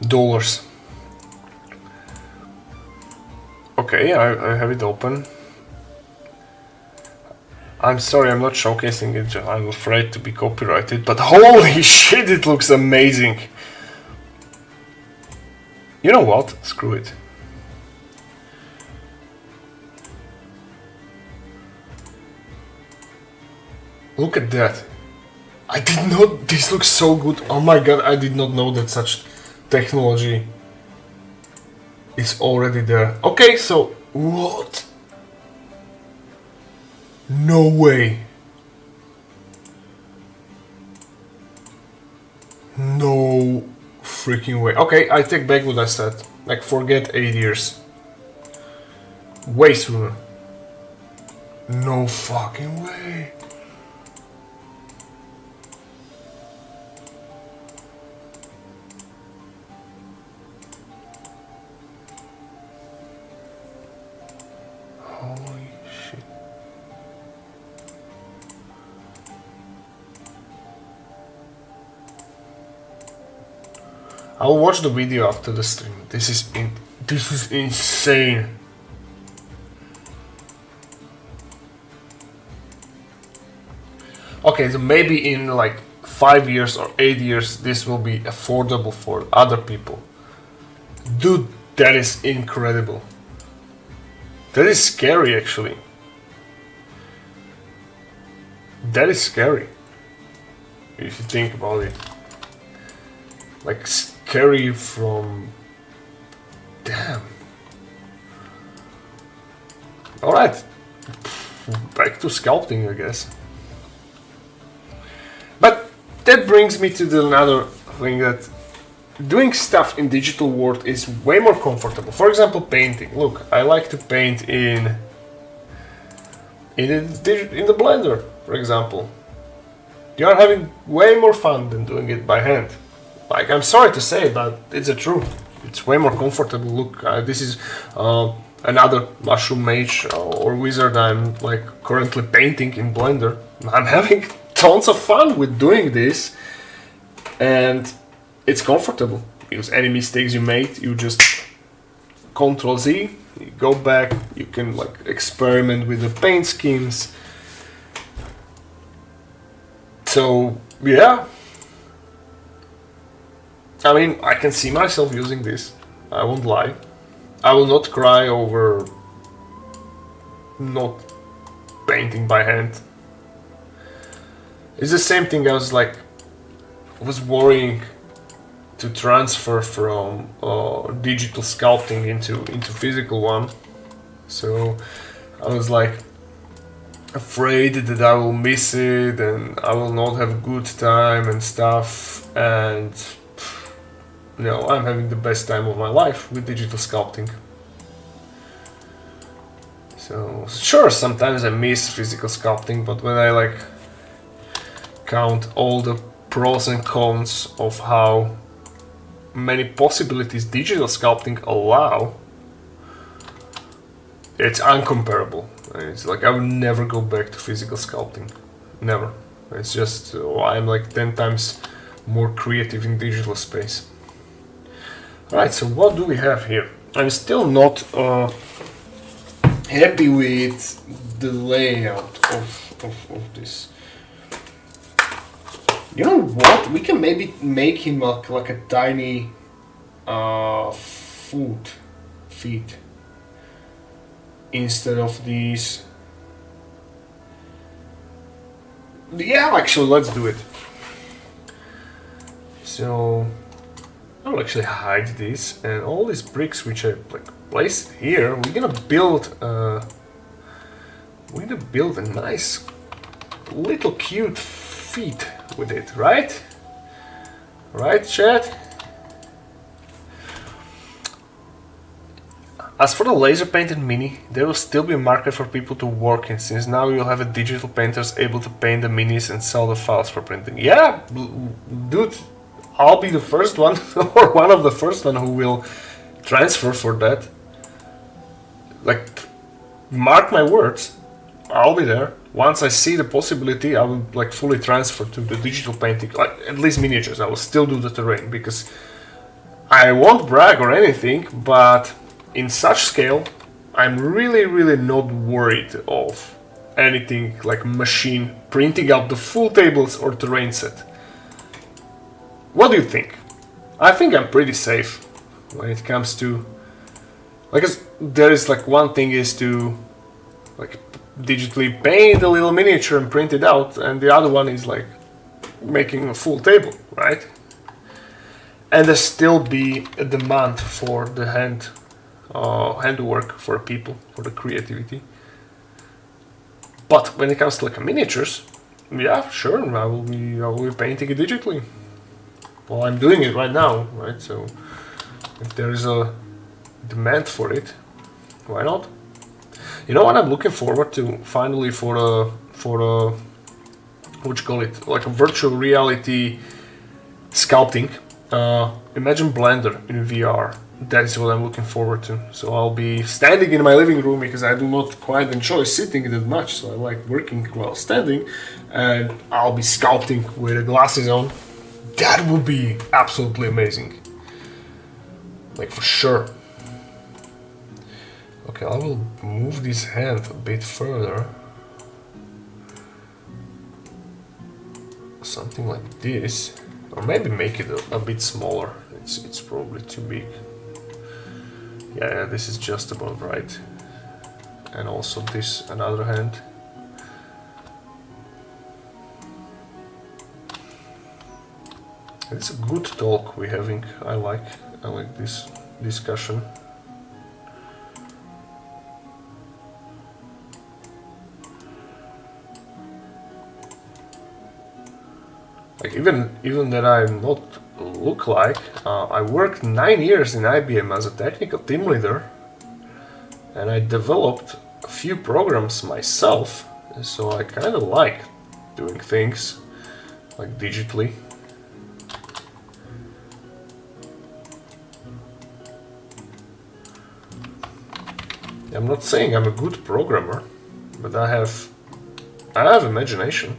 dollars. Okay, I have it open. I'm sorry, I'm not showcasing it, I'm afraid to be copyrighted, but holy shit, it looks amazing! You know what? Screw it. Look at that. I did not... This looks so good. Oh my god, I did not know that such technology is already there. Okay, so... What? No way. No freaking way. Okay, I take back what I said. Like, forget 8 years. Way sooner. No fucking way. Holy shit. I'll watch the video after the stream. This is insane. Okay, so maybe in like 5 years or 8 years this will be affordable for other people. Dude, that is incredible. That is scary, actually. That is scary, if you think about it. Like, scary from... Damn. Alright. Back to sculpting, I guess. But that brings me to another thing, that doing stuff in digital world is way more comfortable. For example, painting. Look, I like to paint in the Blender, for example. You are having way more fun than doing it by hand. Like, I'm sorry to say, but it's the truth. It's way more comfortable. Look, this is another mushroom mage or wizard I'm like currently painting in Blender. I'm having tons of fun with doing this, and it's comfortable, because any mistakes you made, you just Ctrl Z, you go back, you can like experiment with the paint schemes. So yeah, I mean, I can see myself using this, I won't lie. I will not cry over not painting by hand. It's the same thing. I was worrying to transfer from digital sculpting into physical one. So I was like afraid that I will miss it and I will not have a good time and stuff, and no, I'm having the best time of my life with digital sculpting. So sure, sometimes I miss physical sculpting, but when I like count all the pros and cons of how many possibilities digital sculpting allow, it's uncomparable. It's like I would never go back to physical sculpting, never. It's just I'm like 10 times more creative in digital space. Alright, so what do we have here? I'm still not happy with the layout of this. You know what? We can maybe make him like a tiny feet instead of these. Yeah, actually, let's do it. So I'll actually hide this, and all these bricks which I like placed here, we're gonna build a nice little cute feet with it, right? Right, chat? As for the laser painted mini, there will still be a market for people to work in, since now you'll have a digital painters able to paint the minis and sell the files for printing. Yeah, dude, I'll be the first one, or one of the first one who will transfer for that. Like, mark my words, I'll be there. Once I see the possibility, I will like fully transfer to the digital painting, like at least miniatures. I will still do the terrain, because I won't brag or anything, but in such scale, I'm really not worried of anything like machine printing out the full tables or terrain set. What do you think? I think I'm pretty safe when it comes to, like, there is like one thing is to like digitally paint a little miniature and print it out, and the other one is like making a full table, right? And there still be a demand for the handwork for people, for the creativity. But when it comes to like miniatures, yeah, sure, I will be painting it digitally. Well, I'm doing it right now, right? So if there is a demand for it, why not? You know what I'm looking forward to finally for a what you call it, like a virtual reality sculpting. Imagine Blender in VR. That is what I'm looking forward to. So I'll be standing in my living room, because I do not quite enjoy sitting that much, so I like working while standing, and I'll be sculpting with the glasses on. That would be absolutely amazing. Like, for sure. Okay, I will move this hand a bit further. Something like this. Or maybe make it a bit smaller. It's probably too big. Yeah, this is just about right. And also this, another hand. It's a good talk we're having. I like this discussion. Like even that I'm not look like, I worked 9 years in IBM as a technical team leader, and I developed a few programs myself, so I kind of like doing things like digitally. I'm not saying I'm a good programmer, but I have imagination,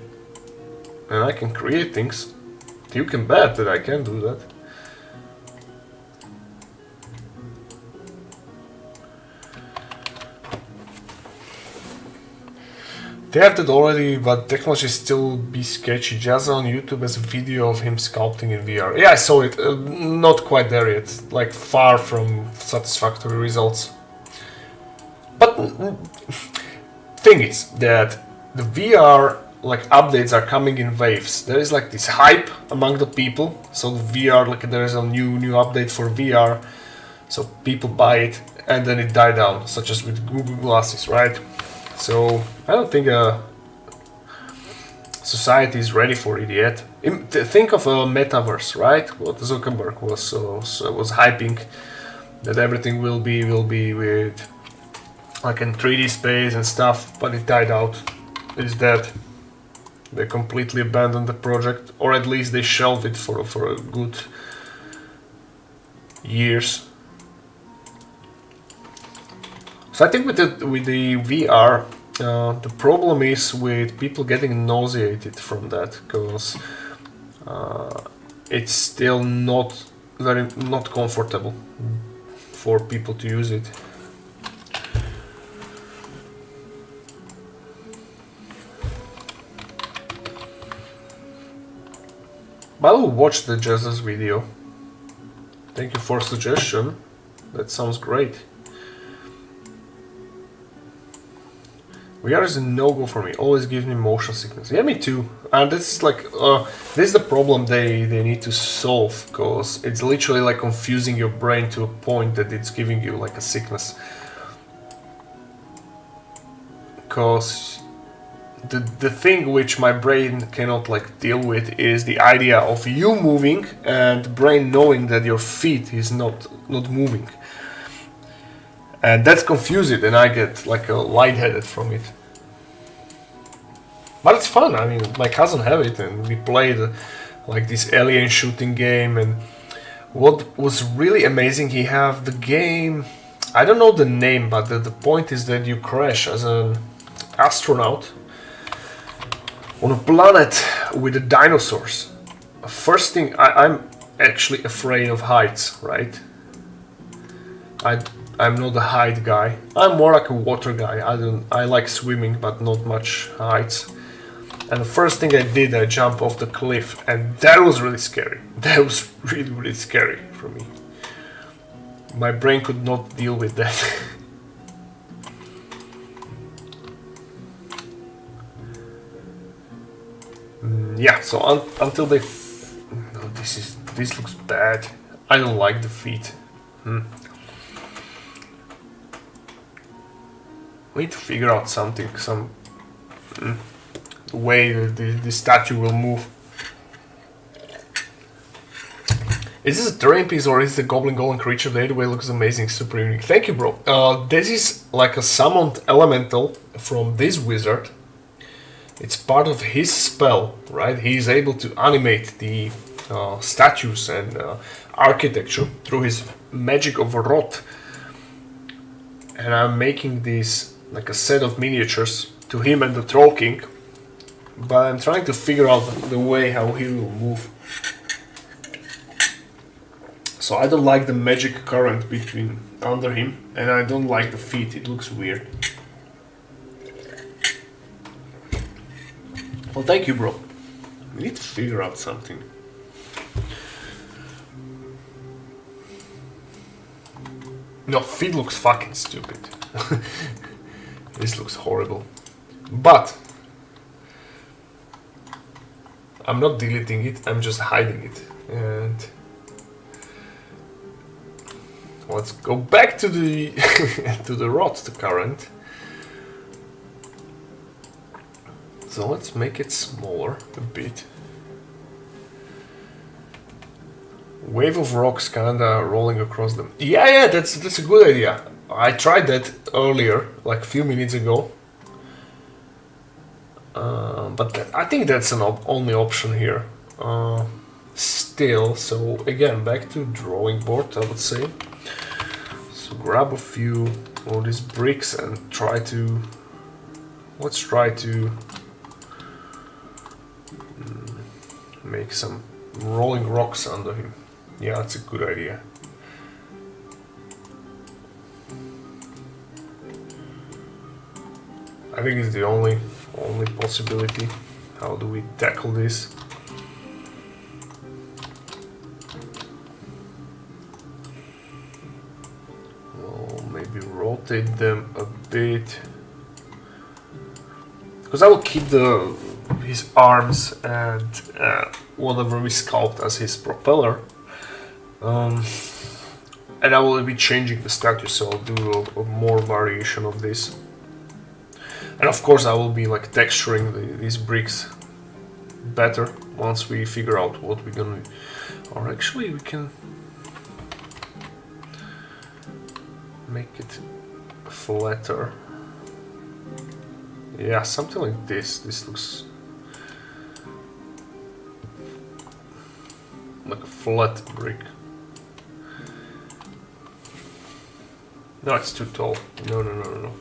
and I can create things. You can bet that I can do that. They have that already, but technology still be sketchy. Just on YouTube as a video of him sculpting in VR. Yeah, I saw it. Not quite there yet. Like, far from satisfactory results. But thing is that the VR like updates are coming in waves. There is like this hype among the people. So the VR, like there is a new update for VR, so people buy it, and then it died down, such as with Google Glasses, right? So I don't think society is ready for it yet. Think of a metaverse, right? What Zuckerberg was hyping, that everything will be with like in 3D space and stuff, but it died out. It's dead. They completely abandoned the project, or at least they shelved it for a good years. So I think with the VR, the problem is with people getting nauseated from that, because it's still not comfortable for people to use it. I will watch the Jesus video. Thank you for suggestion. That sounds great. VR is a no-go for me. Always gives me motion sickness. Yeah, me too. And this is like, this is the problem they need to solve, because it's literally like confusing your brain to a point that it's giving you like a sickness. Because the thing which my brain cannot like deal with is the idea of you moving and the brain knowing that your feet is not moving. And that's confusing, and I get like a lightheaded from it. But it's fun. I mean, my cousin have it, and we played like this alien shooting game. And what was really amazing, he have the game. I don't know the name, but the point is that you crash as an astronaut on a planet with the dinosaurs. First thing, I'm actually afraid of heights, right? I'm not a height guy. I'm more like a water guy. I like swimming, but not much heights. And the first thing I did, I jumped off the cliff, and that was really scary. That was really, really scary for me. My brain could not deal with that. Yeah, so until they... No, this looks bad. I don't like the feet. We need to figure out something, some way that the statue will move. Is this a terrain piece or is it a goblin golem creature? The way looks amazing, super unique. Thank you, bro. This is like a summoned elemental from this wizard. It's part of his spell, right? He is able to animate the statues and architecture through his magic of rot. And I'm making this like a set of miniatures to him and the Troll King, but I'm trying to figure out the way how he will move. So I don't like the magic current between under him, and I don't like the feet. It looks weird. Well, thank you, bro. We need to figure out something. No, feet looks fucking stupid. This looks horrible. But I'm not deleting it, I'm just hiding it. And let's go back to the to the rot, the current. So let's make it smaller a bit. Wave of rocks kinda rolling across them. Yeah, that's a good idea. I tried that earlier, like a few minutes ago. But I think that's an only option here. Still, so again, back to drawing board, I would say. So grab a few of these bricks and try to... Let's try to make some rolling rocks under him. Yeah, that's a good idea. I think it's the only possibility. How do we tackle this? Well, maybe rotate them a bit. Because I will keep his arms and whatever we sculpt as his propeller. And I will be changing the statue, so I'll do a more variation of this. And of course I will be like texturing these bricks better once we figure out what we're gonna do. Or actually we can make it flatter. Yeah, something like this. This looks like a flat brick. No, it's too tall. No, no, no, no, no.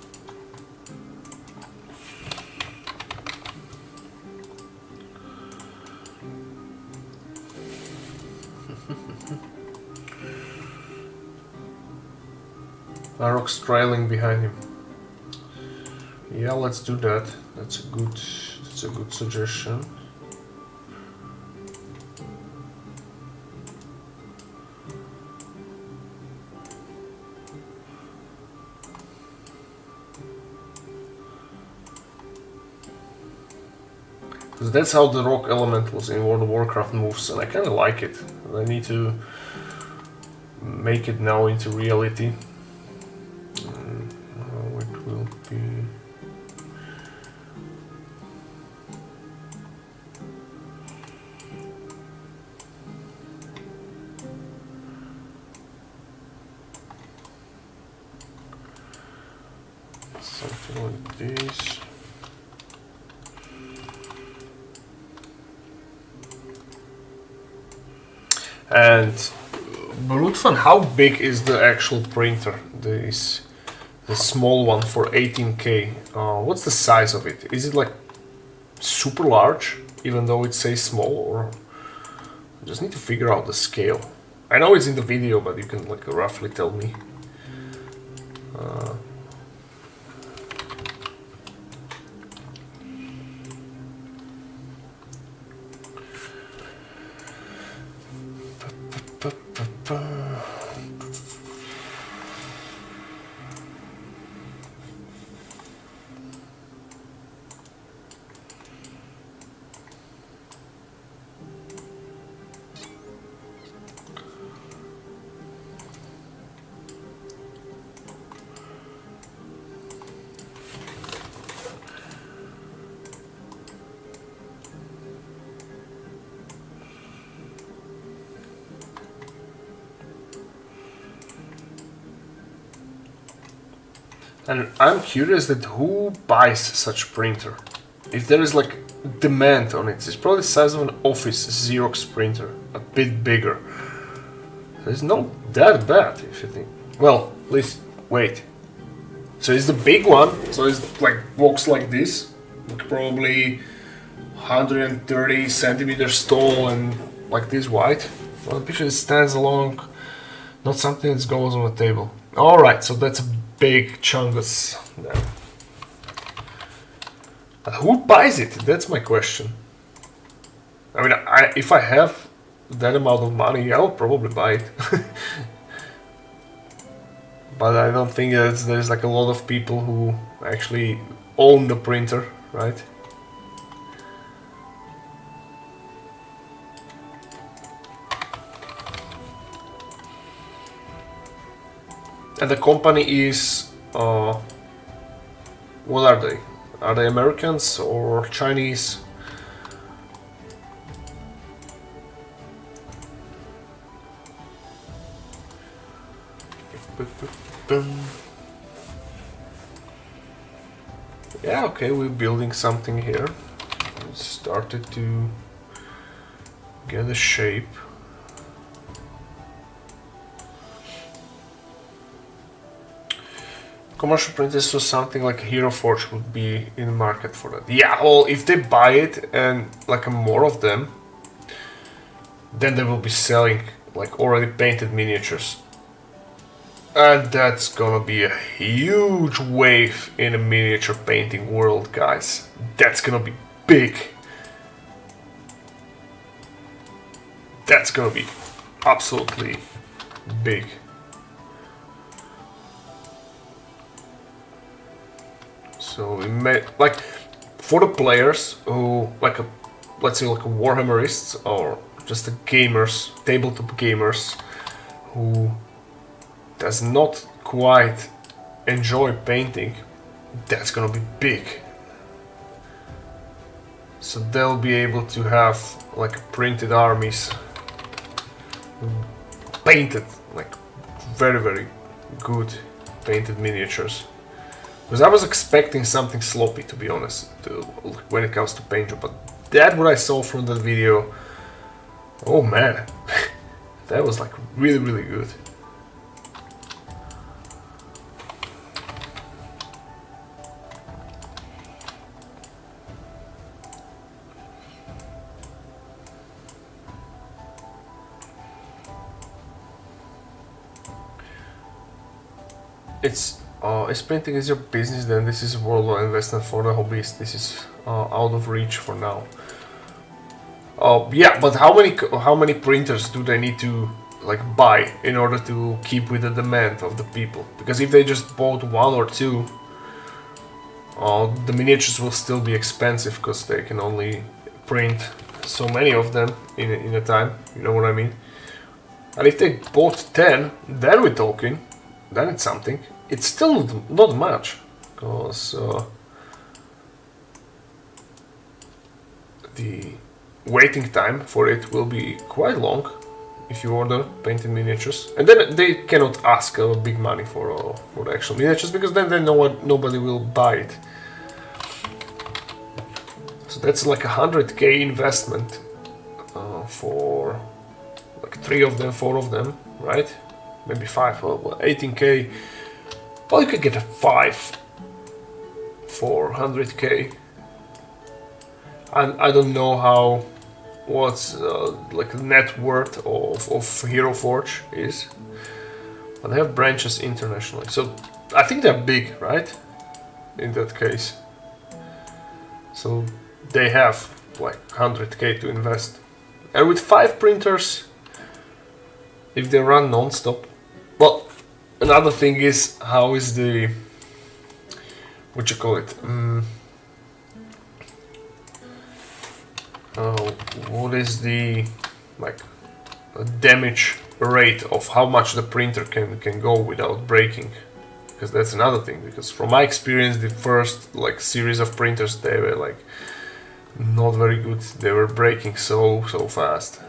Rocks trailing behind him. Yeah, let's do that. That's a good suggestion. Because that's how the rock elementals in World of Warcraft moves, and I kind of like it. I need to make it now into reality. How it will be. Something like this. And Brutfan, how big is the actual printer? The small one for 18K. What's the size of it? Is it like super large, even though it says small, or I just need to figure out the scale. I know it's in the video, but you can like roughly tell me. And I'm curious that who buys such printer? If there is like demand on it, it's probably the size of an office Xerox printer, a bit bigger. It's not that bad if you think. Well, at least wait. So it's the big one. So it's like box like this, like probably 130 centimeters tall and like this wide. Well, the picture stands along, not something that goes on a table. All right, so that's a big chungus there. But who buys it? That's my question. I mean, if I have that amount of money, I'll probably buy it. But I don't think there's like a lot of people who actually own the printer, right? And the company is, what are they? Are they Americans or Chinese? Yeah, okay, we're building something here. It started to get a shape. Commercial printers, so something like Hero Forge would be in the market for that. Yeah, well, if they buy it and like more of them, then they will be selling like already painted miniatures. And that's gonna be a huge wave in the miniature painting world, guys. That's gonna be big. That's gonna be absolutely big. So we made, like, for the players who, like let's say like a Warhammerists or just the gamers, tabletop gamers, who does not quite enjoy painting, that's gonna be big. So they'll be able to have like printed armies, painted, like very, very good painted miniatures. Because I was expecting something sloppy, to be honest, when it comes to paint job. But that what I saw from that video, oh man, that was like really, really good. If painting is your business, then this is a worldwide investment for the hobbyist. This is out of reach for now. Yeah, but how many printers do they need to like buy in order to keep with the demand of the people? Because if they just bought one or two, the miniatures will still be expensive because they can only print so many of them in a time. You know what I mean? And if they bought 10, then we're talking. Then it's something. It's still not much, because the waiting time for it will be quite long if you order painted miniatures, and then they cannot ask big money for the actual miniatures, because then they know what nobody will buy it. So that's like 100k investment for like 3 of them, 4 of them, right? Maybe 5, well 18k. Well, you could get a 5 for 100k. And I don't know what's like the net worth of Hero Forge is, but they have branches internationally, so I think they're big, right? In that case, so they have like 100k to invest, and with 5 printers, if they run non-stop. Well, another thing is, how is the, what you call it, what is the like damage rate of how much the printer can go without breaking? Because that's another thing, because from my experience, the first like series of printers, they were like not very good. They were breaking so fast.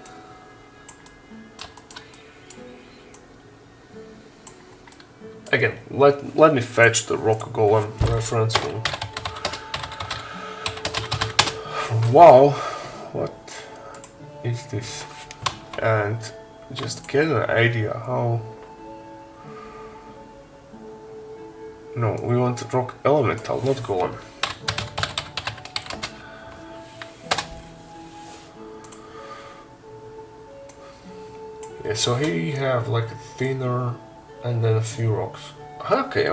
Again, let me fetch the rock golem reference. Wow, what is this? And just get an idea how. No, we want rock elemental, not golem. Yeah, so here you have like a thinner and then a few rocks. Okay.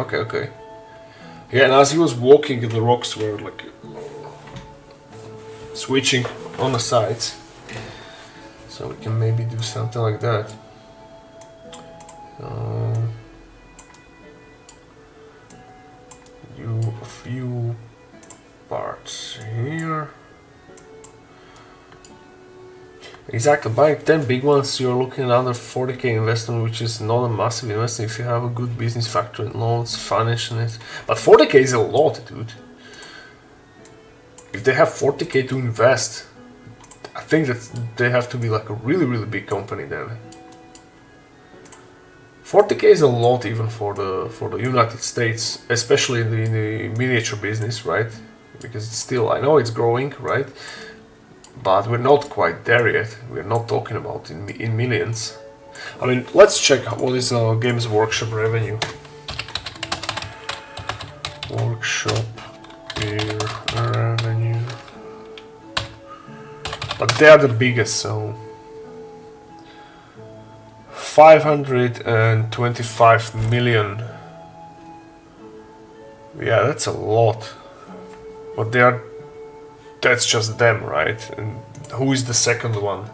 Yeah, and as he was walking, the rocks were like switching on the sides. So we can maybe do something like that. Do a few parts here. Exactly, buying 10 big ones, you're looking at under 40k investment, which is not a massive investment if you have a good business factor and loans, financing it. But 40k is a lot, dude. If they have 40k to invest, I think that they have to be like a really big company then. 40k is a lot even for the United States, especially in the miniature business, right? Because it's still, I know it's growing, right? But we're not quite there yet. We're not talking about in millions. I mean, let's check what is Games Workshop revenue. Workshop revenue. But they are the biggest, so 525 million. Yeah, that's a lot. But that's just them, right? And who is the second one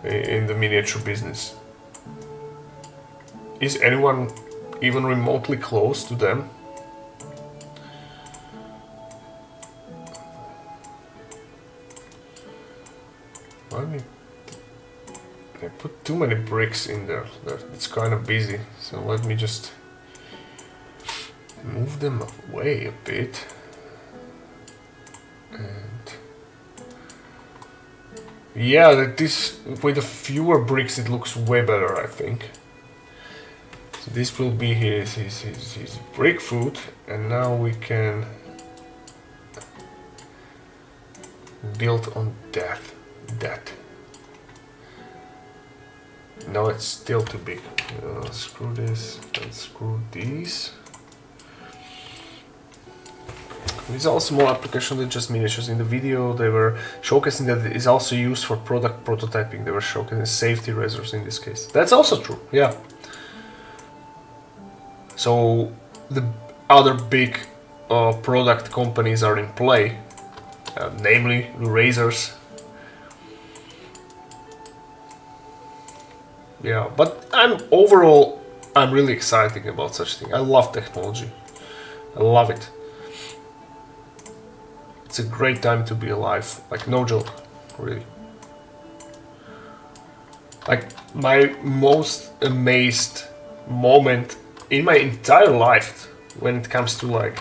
in the miniature business? Is anyone even remotely close to them? I put too many bricks in there. It's kind of busy. So let me just move them away a bit. And yeah, this with the fewer bricks it looks way better, I think. this will be his brick food, and now we can build on that. No, it's still too big. Screw this, and screw these. These are also more applications than just miniatures. In the video they were showcasing that it is also used for product prototyping. They were showcasing safety razors in this case. That's also true, yeah. So the other big product companies are in play, namely razors. Yeah, but overall I'm really excited about such thing. I love technology. I love it. It's a great time to be alive, like no joke, really. Like my most amazed moment in my entire life when it comes to like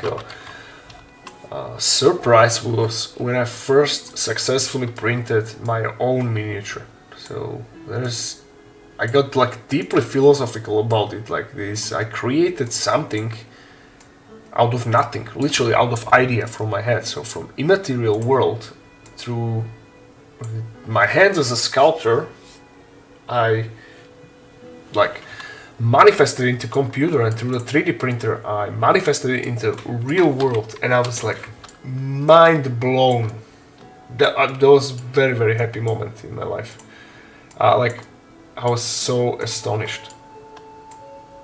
surprise was when I first successfully printed my own miniature. So I got like deeply philosophical about it like this. I created something out of nothing, literally out of idea from my head. So from immaterial world, through my hands as a sculptor, I like manifested it into computer, and through the 3D printer I manifested it into real world, and I was like mind blown. That was very, very happy moment in my life. Like I was so astonished,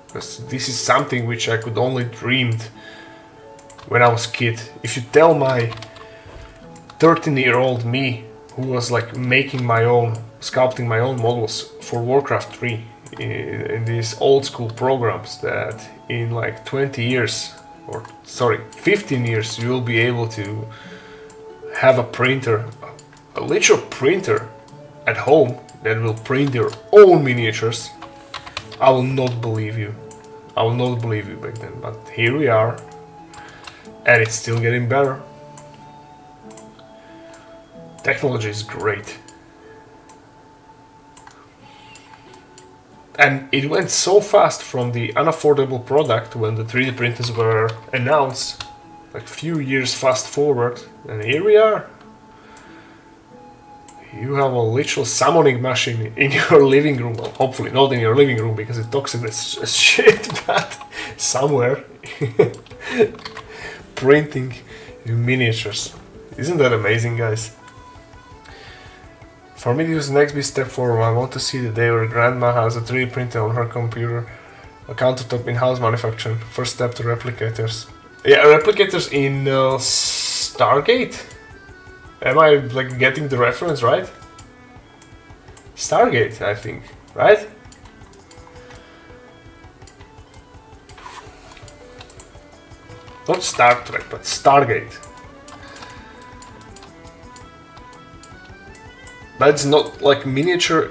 because this is something which I could only dreamed when I was a kid. If you tell my 13-year-old me, who was like sculpting my own models for Warcraft 3 in these old school programs, that in like 20 years, or sorry, 15 years, you will be able to have a printer, a literal printer at home that will print your own miniatures, I will not believe you. I will not believe you back then, but here we are. And it's still getting better. Technology is great. And it went so fast from the unaffordable product when the 3D printers were announced, like few years fast forward, and here we are. You have a literal summoning machine in your living room. Well, hopefully not in your living room because it toxic as shit, but somewhere. Printing miniatures. Isn't that amazing, guys? For me, this is the next big step forward. I want to see the day where Grandma has a 3D printer on her computer, a countertop in-house manufacturing. First step to replicators. Yeah, replicators in Stargate? Am I like getting the reference right? Stargate, I think, right? Not Star Trek, but Stargate. That's not like miniature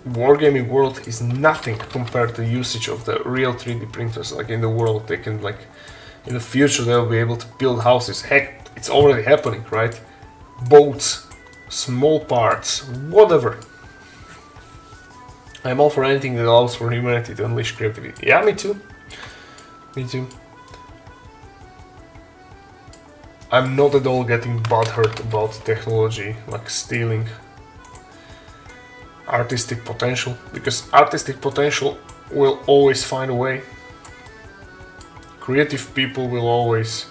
wargaming world is nothing compared to usage of the real 3D printers. Like in the world, they can like in the future they'll be able to build houses. Heck, it's already happening, right? Boats, small parts, whatever. I'm all for anything that allows for humanity to unleash creativity. Yeah, me too. Me too. I'm not at all getting butthurt about technology, like stealing artistic potential, because artistic potential will always find a way. Creative people will always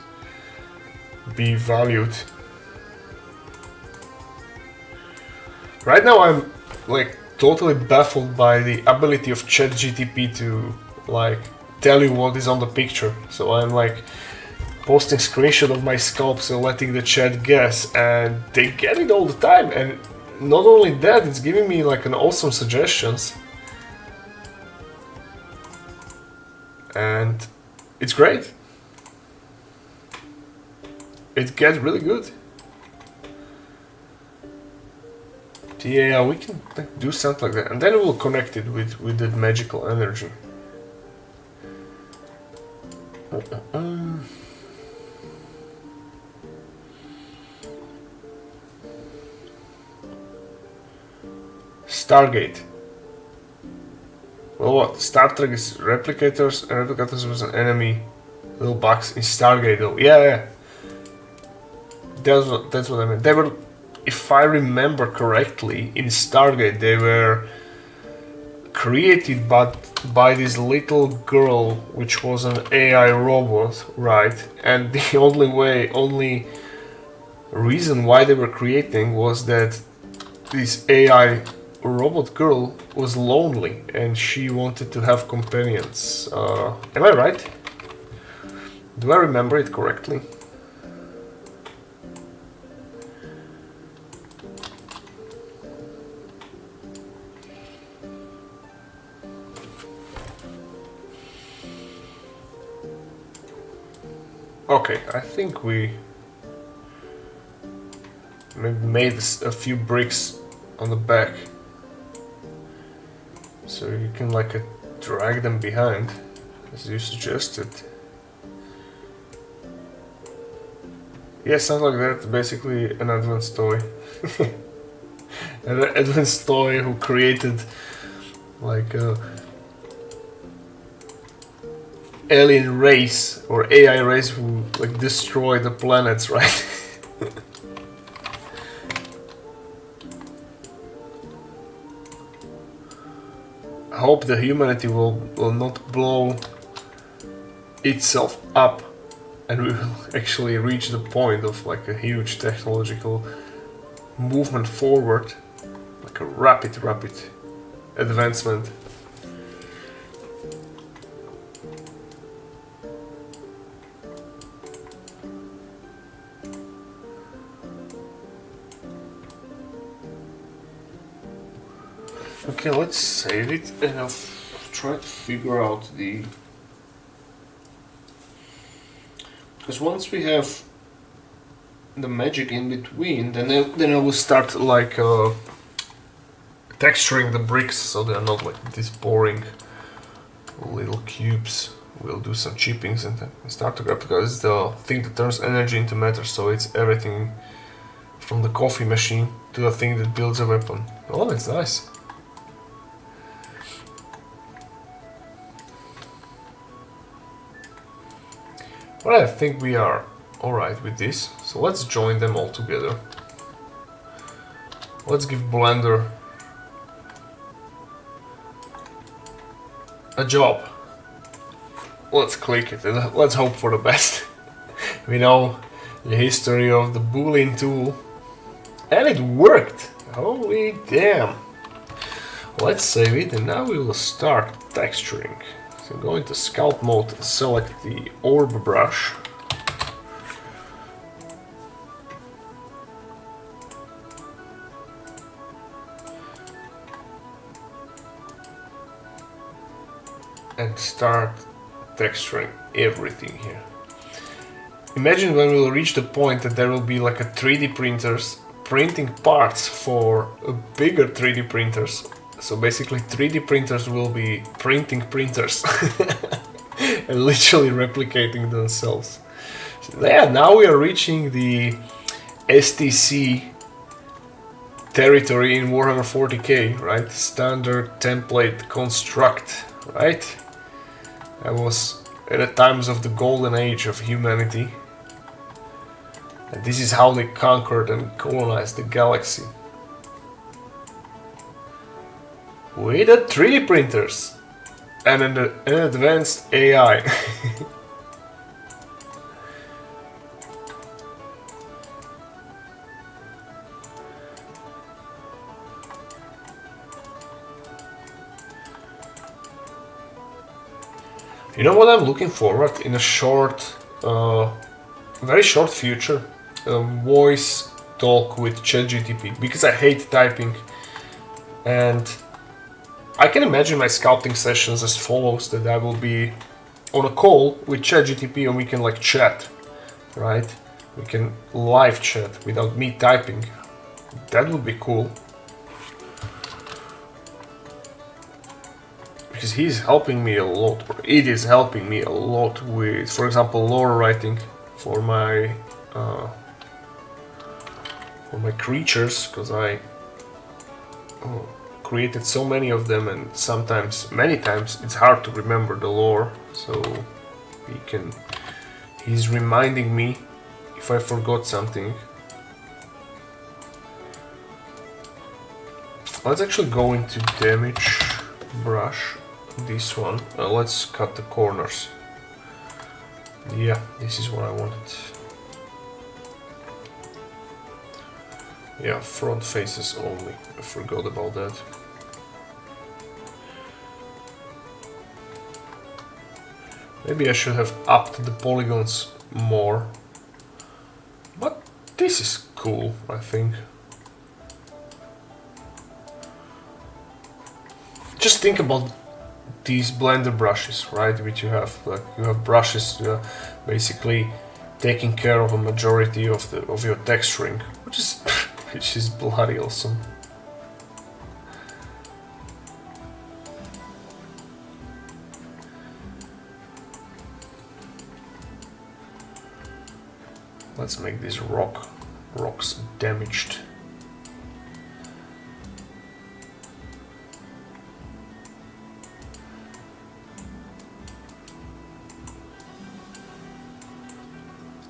be valued. Right now I'm like totally baffled by the ability of ChatGTP to like tell you what is on the picture. So I'm like posting screenshot of my sculpts and letting the chat guess, and they get it all the time. And not only that, it's giving me like an awesome suggestions, and it's great. It gets really good. Yeah, we can like, do something like that, and then we'll connect it with the magical energy. Stargate. Well, Oh, what? Star Trek is replicators, and replicators was an enemy. Little bugs in Stargate, though. Yeah, yeah. That's what I meant. They were, if I remember correctly, in Stargate they were created by this little girl, which was an AI robot, right? And the only reason why they were creating was that this AI robot girl was lonely and she wanted to have companions. Am I right? Do I remember it correctly? Okay, I think we maybe made a few bricks on the back, so you can like drag them behind, as you suggested. Yeah, sounds like that. Basically, an advanced toy. An advanced toy who created like a alien race or AI race who like destroy the planets, right? I hope the humanity will not blow itself up and we will actually reach the point of like a huge technological movement forward, like a rapid advancement. Okay, let's save it and I'll try to figure out the... Because once we have the magic in between, then I will start like texturing the bricks so they're not like these boring little cubes. We'll do some chippings and then start to grab, because it's the thing that turns energy into matter, so it's everything from the coffee machine to the thing that builds a weapon. Oh, that's nice. Well, I think we are alright with this, so let's join them all together. Let's give Blender a job. Let's click it and let's hope for the best. We know the history of the Boolean tool, and it worked! Holy damn! Let's save it and now we will start texturing. So go into sculpt mode and select the orb brush. And start texturing everything here. Imagine when we'll reach the point that there will be like a 3D printers printing parts for bigger 3D printers. So basically 3D printers will be printing printers and literally replicating themselves. So yeah, now we are reaching the STC territory in Warhammer 40k, right? Standard template construct, right? That was at the times of the golden age of humanity. And this is how they conquered and colonized the galaxy. With the 3D printers and an advanced AI. You know what I'm looking forward in a short, very short future? Voice talk with ChatGPT, because I hate typing, and I can imagine my sculpting sessions as follows: that I will be on a call with ChatGPT and we can like chat, right? We can live chat without me typing. That would be cool. Because he's helping me a lot, or it is helping me a lot with, for example, lore writing for my creatures, because I created so many of them, and sometimes, many times, it's hard to remember the lore. So he's reminding me if I forgot something. Let's actually go into damage brush, this one. Let's cut the corners. Yeah, this is what I wanted. Yeah, front faces only. I forgot about that. Maybe I should have upped the polygons more. But this is cool, I think. Just think about these blender brushes, right? Which you have, like you have brushes basically taking care of a majority of your texturing, which is bloody awesome. Let's make these rocks damaged.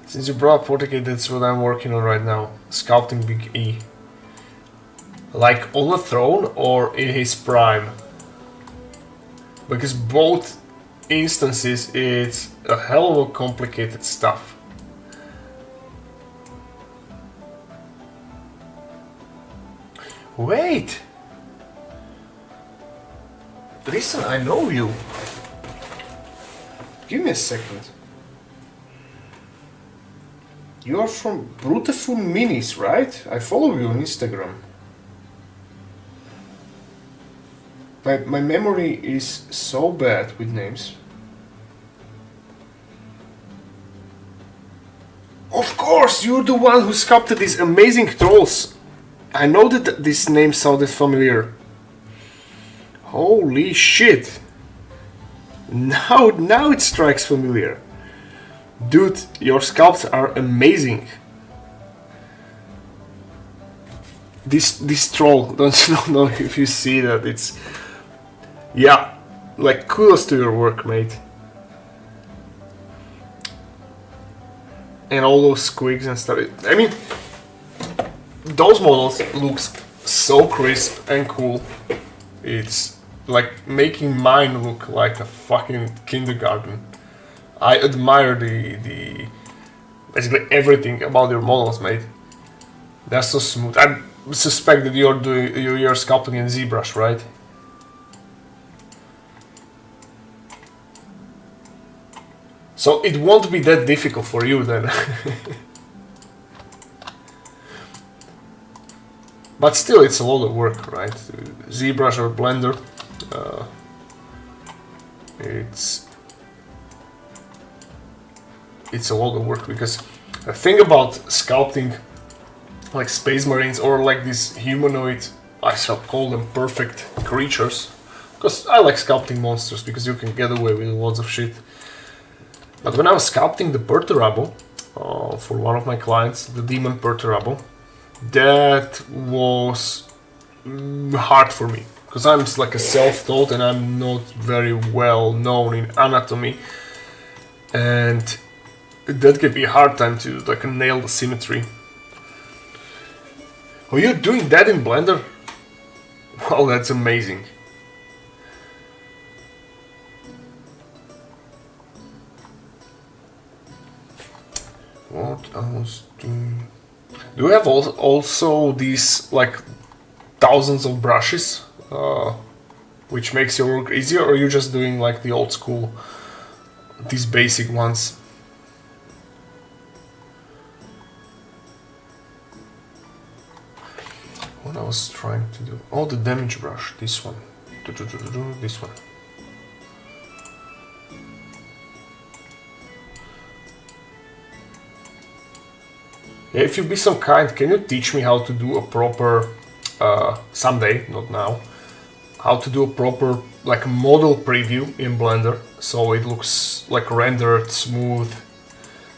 Since you brought up Porticate, that's what I'm working on right now. Sculpting Big E. Like on a throne or in his prime. Because both instances, it's a hell of a complicated stuff. Wait! Listen, I know you. Give me a second. You are from Beautiful Minis, right? I follow you on Instagram. My memory is so bad with names. Of course, you're the one who sculpted these amazing trolls. I know that this name sounded familiar. Holy shit. Now it strikes familiar. Dude, your sculpts are amazing. This troll, don't know if you see that, it's... Yeah, like kudos to your work, mate. And all those squigs and stuff. I mean, those models looks so crisp and cool. It's like making mine look like a fucking kindergarten. I admire the basically everything about your models, mate. They're so smooth. I suspect that you're sculpting in ZBrush, right? So it won't be that difficult for you then. But still, it's a lot of work, right? ZBrush or Blender, it's a lot of work, because the thing about sculpting like Space Marines or like these humanoid, I shall call them perfect creatures, because I like sculpting monsters because you can get away with lots of shit. But when I was sculpting the Perturabo for one of my clients, the Demon Perturabo, that was hard for me, because I'm like a self-taught and I'm not very well known in anatomy, and that can be a hard time to like nail the symmetry. Are you doing that in Blender? Wow, that's amazing. What else do you have? Also these like thousands of brushes, which makes your work easier, or are you just doing like the old school, these basic ones? What I was trying to do? Oh, the damage brush, this one. This one. Yeah, if you be so kind, can you teach me how to do a proper, someday, not now, how to do a proper like model preview in Blender so it looks like rendered, smooth?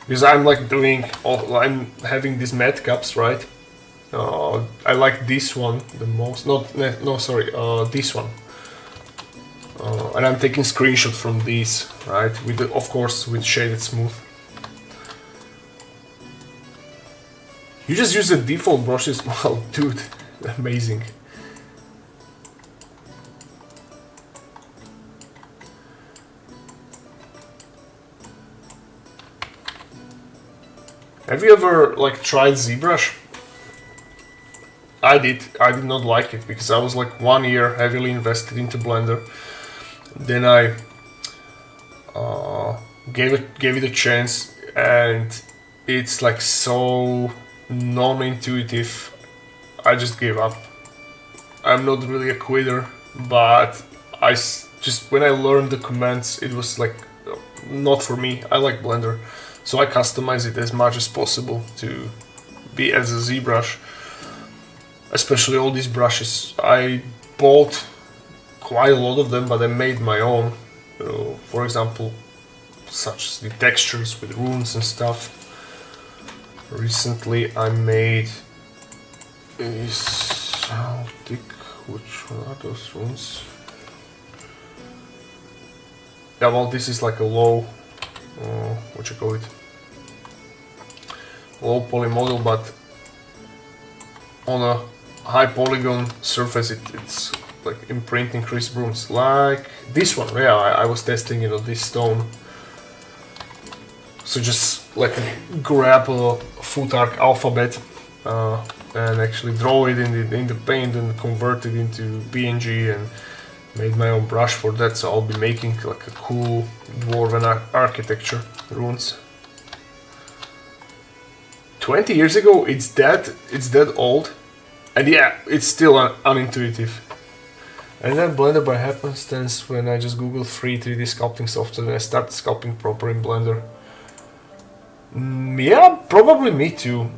Because I'm like I'm having these matte cups, right? I like this one the most. No, sorry, this one. And I'm taking screenshot from these, right? With the, of course, with shaded smooth. You just use the default brushes. Wow, dude, amazing. Have you ever like tried ZBrush? I did. I did not like it because I was like 1 year heavily invested into Blender. Then I gave it a chance, and it's like so non-intuitive. I just gave up. I'm not really a quitter, but just when I learned the commands, it was like not for me. I like Blender, so I customize it as much as possible to be as a ZBrush. Especially all these brushes. I bought quite a lot of them, but I made my own. For example, such as the textures with runes and stuff. Recently I made is how thick, which one are those runes? Yeah, well, this is like a low, what you call it? Low poly model, but on a high polygon surface it's like imprinting crisp runes, like this one. Yeah, I was testing, this stone. So just like grab a Futark alphabet and actually draw it in the paint and convert it into PNG, and made my own brush for that. So I'll be making like a cool dwarven architecture runes. 20 years ago, it's that old. And yeah, it's still unintuitive. And then Blender by happenstance, when I just googled free 3D sculpting software, and I started sculpting proper in Blender. Yeah, probably me too.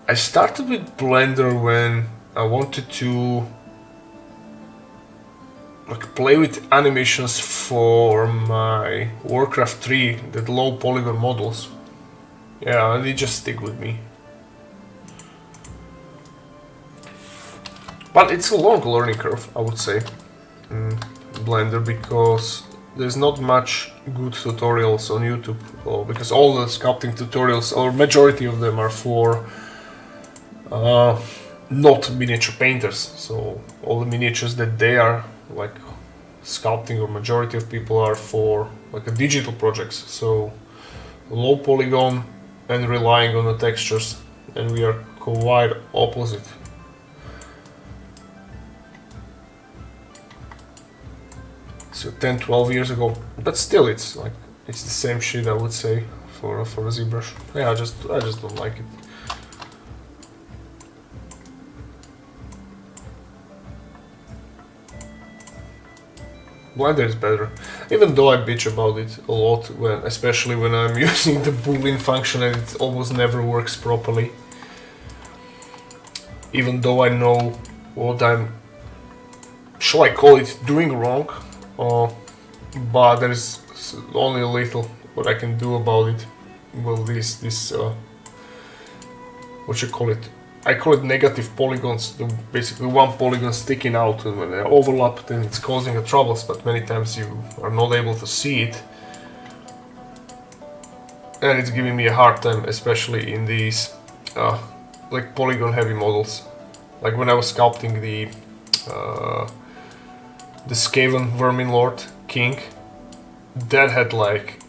I started with Blender when I wanted to like play with animations for my Warcraft 3, that low polygon models. Yeah, and it just stick with me. But it's a long learning curve, I would say, in Blender, because there's not much good tutorials on YouTube, because all the sculpting tutorials, or majority of them, are for not miniature painters. So all the miniatures that they are like sculpting, or majority of people, are for like a digital projects. So low polygon and relying on the textures, and we are quite opposite. So 10-12 years ago, but still it's the same shit, I would say, for a ZBrush. Yeah, I just don't like it. Blender is better, even though I bitch about it a lot, especially when I'm using the boolean function and it almost never works properly. Even though I know what I'm, shall I call it, doing wrong. But there's only a little what I can do about it. Well, this what you call it? I call it negative polygons. Basically, one polygon sticking out, and when they overlap, then it's causing a troubles. But many times you are not able to see it, and it's giving me a hard time, especially in these like polygon-heavy models. Like when I was sculpting the Skaven Vermin Lord King, that had like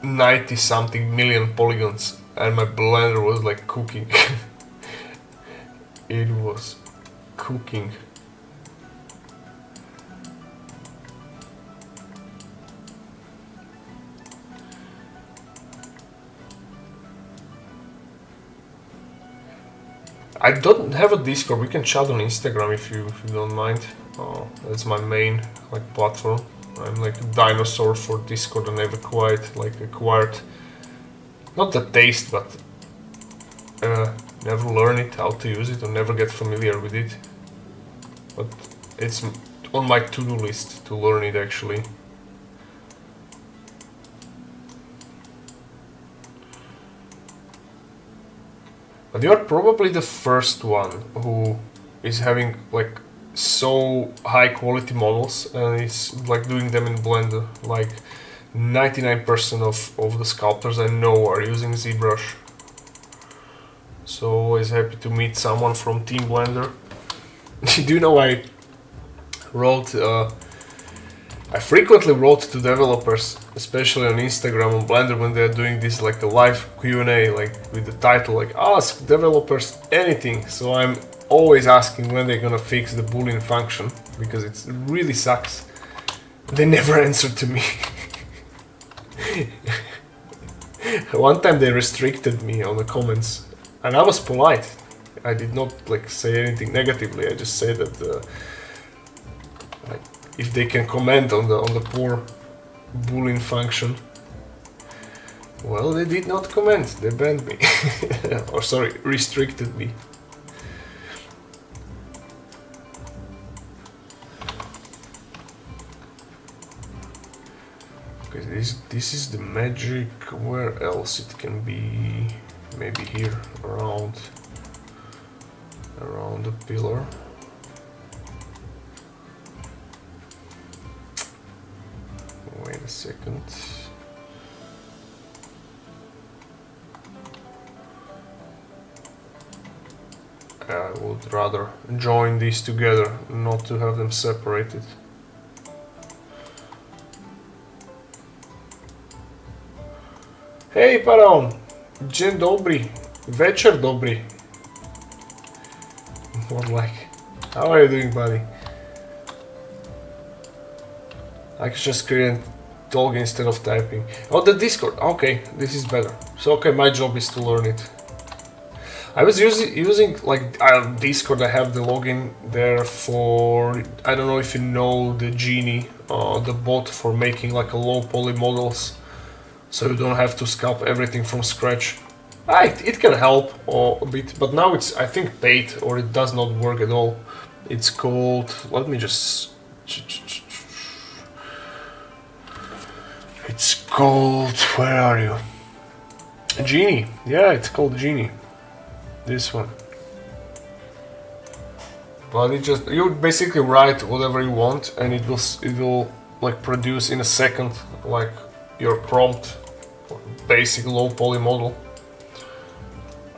90 something million polygons, and my Blender was like cooking. It was cooking. I don't have a Discord. We can chat on Instagram if you don't mind. That's my main like platform. I'm like a dinosaur for Discord, and never quite like acquired, not the taste, but never learn it, how to use it, or never get familiar with it. But it's on my to-do list to learn it actually. But you're probably the first one who is having like so high quality models and it's like doing them in Blender. Like 99% of the sculptors I know are using ZBrush. So always happy to meet someone from Team Blender. Do you know I wrote, I frequently wrote to developers, especially on Instagram and Blender when they're doing this like a live Q&A, like with the title like ask developers anything. So I'm always asking when they're gonna fix the Boolean function because it really sucks. They never answer to me. One time they restricted me on the comments and I was polite. I did not like say anything negatively. I just said that like if they can comment on the poor Boolean function. Well, they did not comment. They banned me. Or sorry, restricted me. Okay, this is the magic. Where else it can be? Maybe here around the pillar. Wait a second. I would rather join these together, not to have them separated. Hey Paraon! Dzień dobry! Večer dobry! More like, how are you doing, buddy? I can just create talk instead of typing. Oh, the Discord. Okay, this is better. So okay, my job is to learn it. I was using like Discord. I have the login there for, I don't know if you know the Genie, the bot for making like a low poly models, so you don't have to sculpt everything from scratch. It can help a bit, but now it's I think paid or it does not work at all. It's called, let me just, it's called, where are you? Genie. Yeah, it's called Genie. This one. But it just, you basically write whatever you want and it will like produce in a second like your prompt, basic low poly model.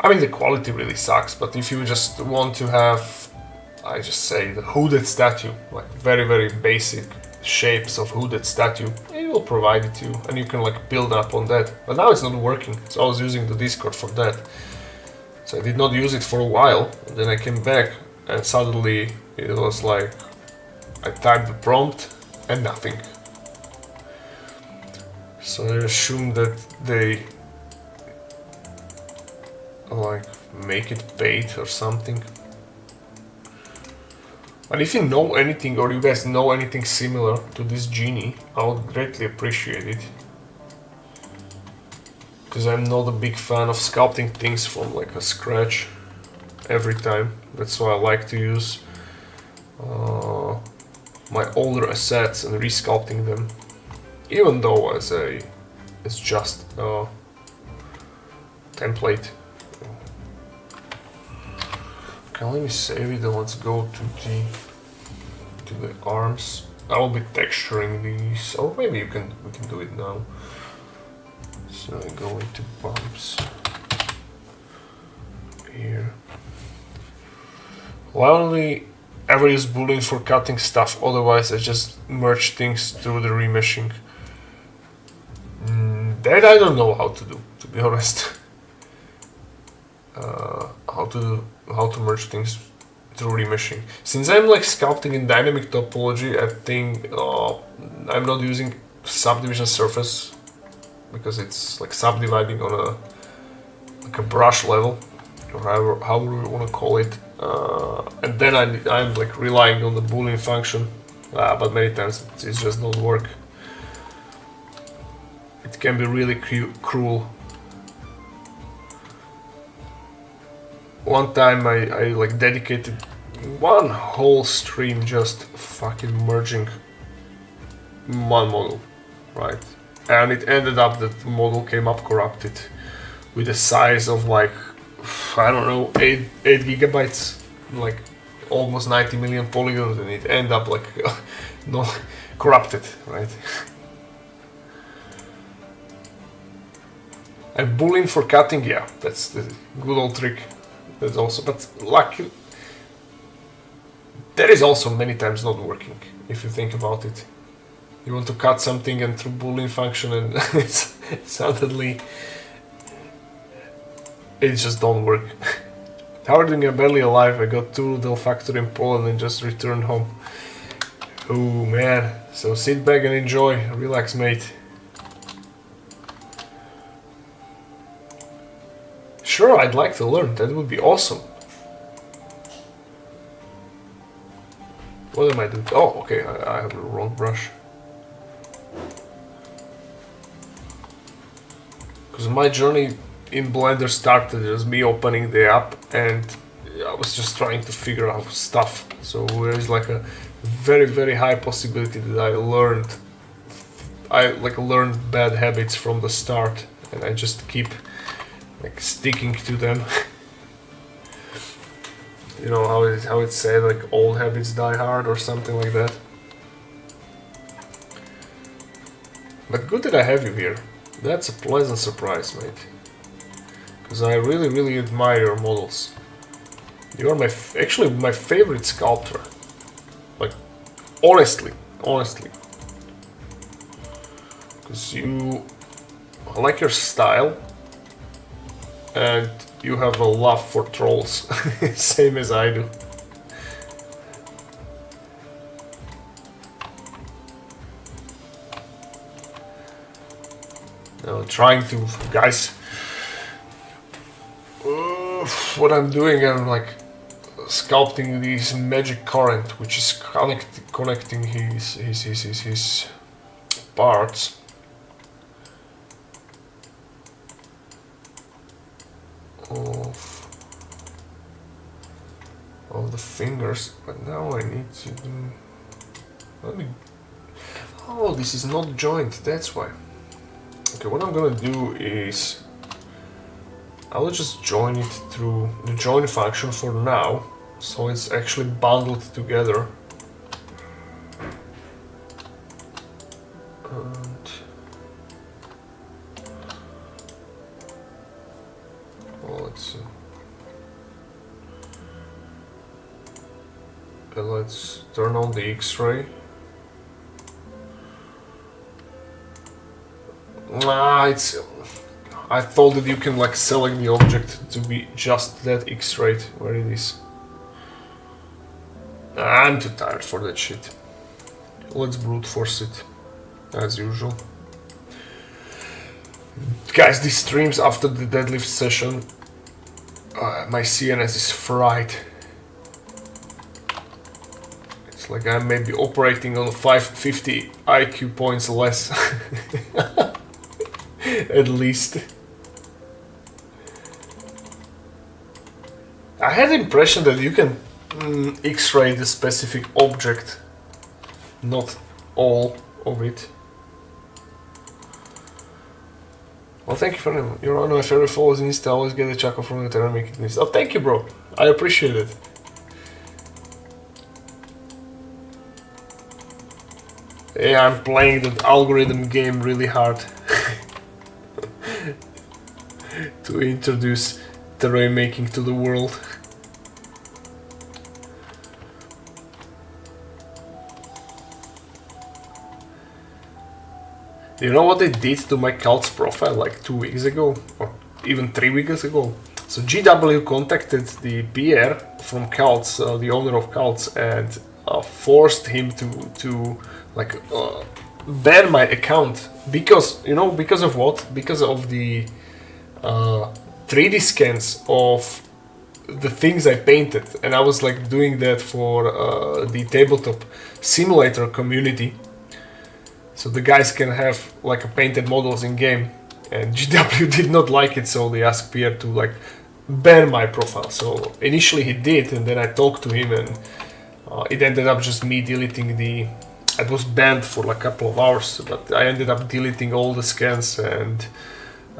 I mean the quality really sucks, but if you just want to have, I just say the hooded statue, like very basic shapes of hooded statue, it will provide it to you and you can like build up on that. But now it's not working, so I was using the Discord for that. So I did not use it for a while, and then I came back and suddenly it was like I typed the prompt and nothing. So I assume that they like make it paid or something. And if you know anything or you guys know anything similar to this Genie, I would greatly appreciate it. Because I'm not a big fan of sculpting things from like a scratch every time. That's why I like to use my older assets and resculpting them. Even though it's just a template. Okay, let me save it and let's go to the arms. I will be texturing these, or maybe we can do it now. So I go into bumps here. Well, I only ever use Boolean for cutting stuff, otherwise I just merge things through the remeshing. That I don't know how to do, to be honest. How to merge things through remeshing. Since I'm like sculpting in dynamic topology, I think I'm not using subdivision surface because it's like subdividing on a brush level, or however you want to call it. And then I'm like relying on the Boolean function, but many times it just don't work. It can be really cruel. One time I like dedicated one whole stream just fucking merging one model, right? And it ended up that the model came up corrupted with a size of like I don't know, 8 gigabytes, like almost 90 million polygons, and it end up like no corrupted, right? And boolean for cutting, yeah, that's the good old trick. That's also, but lucky, that is also many times not working if you think about it. You want to cut something and through boolean function, and suddenly it just don't work. Harding, I'm barely alive. I got to the factory in Poland and just returned home. Oh man, so sit back and enjoy, relax mate. Sure, I'd like to learn, that would be awesome. What am I doing? Oh, okay, I have the wrong brush. Because my journey in Blender started as me opening the app, and I was just trying to figure out stuff. So there's like a very high possibility that I learned bad habits from the start, and I just keep like sticking to them. You know how it's said, like old habits die hard or something like that. But good that I have you here. That's a pleasant surprise, mate. Because I really admire your models. You are actually my favorite sculptor. Like, honestly. Because I like your style, and you have a love for trolls, same as I do. Now trying to, guys, what I'm doing, I'm like sculpting this magic current, which is connecting his parts. Of the fingers, but now I need to do. Oh, this is not joined, that's why. Okay, what I'm gonna do is I will just join it through the join function for now, so it's actually bundled together. And well, let's see. Let's turn on the X-ray. I thought that you can like select the object to be just that X-ray where it is. I'm too tired for that shit. Let's brute force it, as usual. Guys, these streams after the deadlift session, my CNS is fried. It's like I'm maybe operating on 550 IQ points less. At least. I had the impression that you can X-ray the specific object, not all of it. Well, thank you for your honor. If ever follows Insta, always get a chuckle from the and make it nice. Oh, thank you, bro. I appreciate it. Yeah, I'm playing that algorithm game really hard to introduce terrain making to the world. You know what they did to my Cults profile like 2 weeks ago, or even 3 weeks ago? So GW contacted the Pierre from Cults, the owner of Cults, and forced him to like ban my account because, you know, because of what? Because of the 3D scans of the things I painted, and I was like doing that for the tabletop simulator community, so the guys can have like painted models in game, and GW did not like it, so they asked Pierre to like ban my profile. So initially he did, and then I talked to him, and it ended up just me deleting the. It was banned for like a couple of hours, but I ended up deleting all the scans, and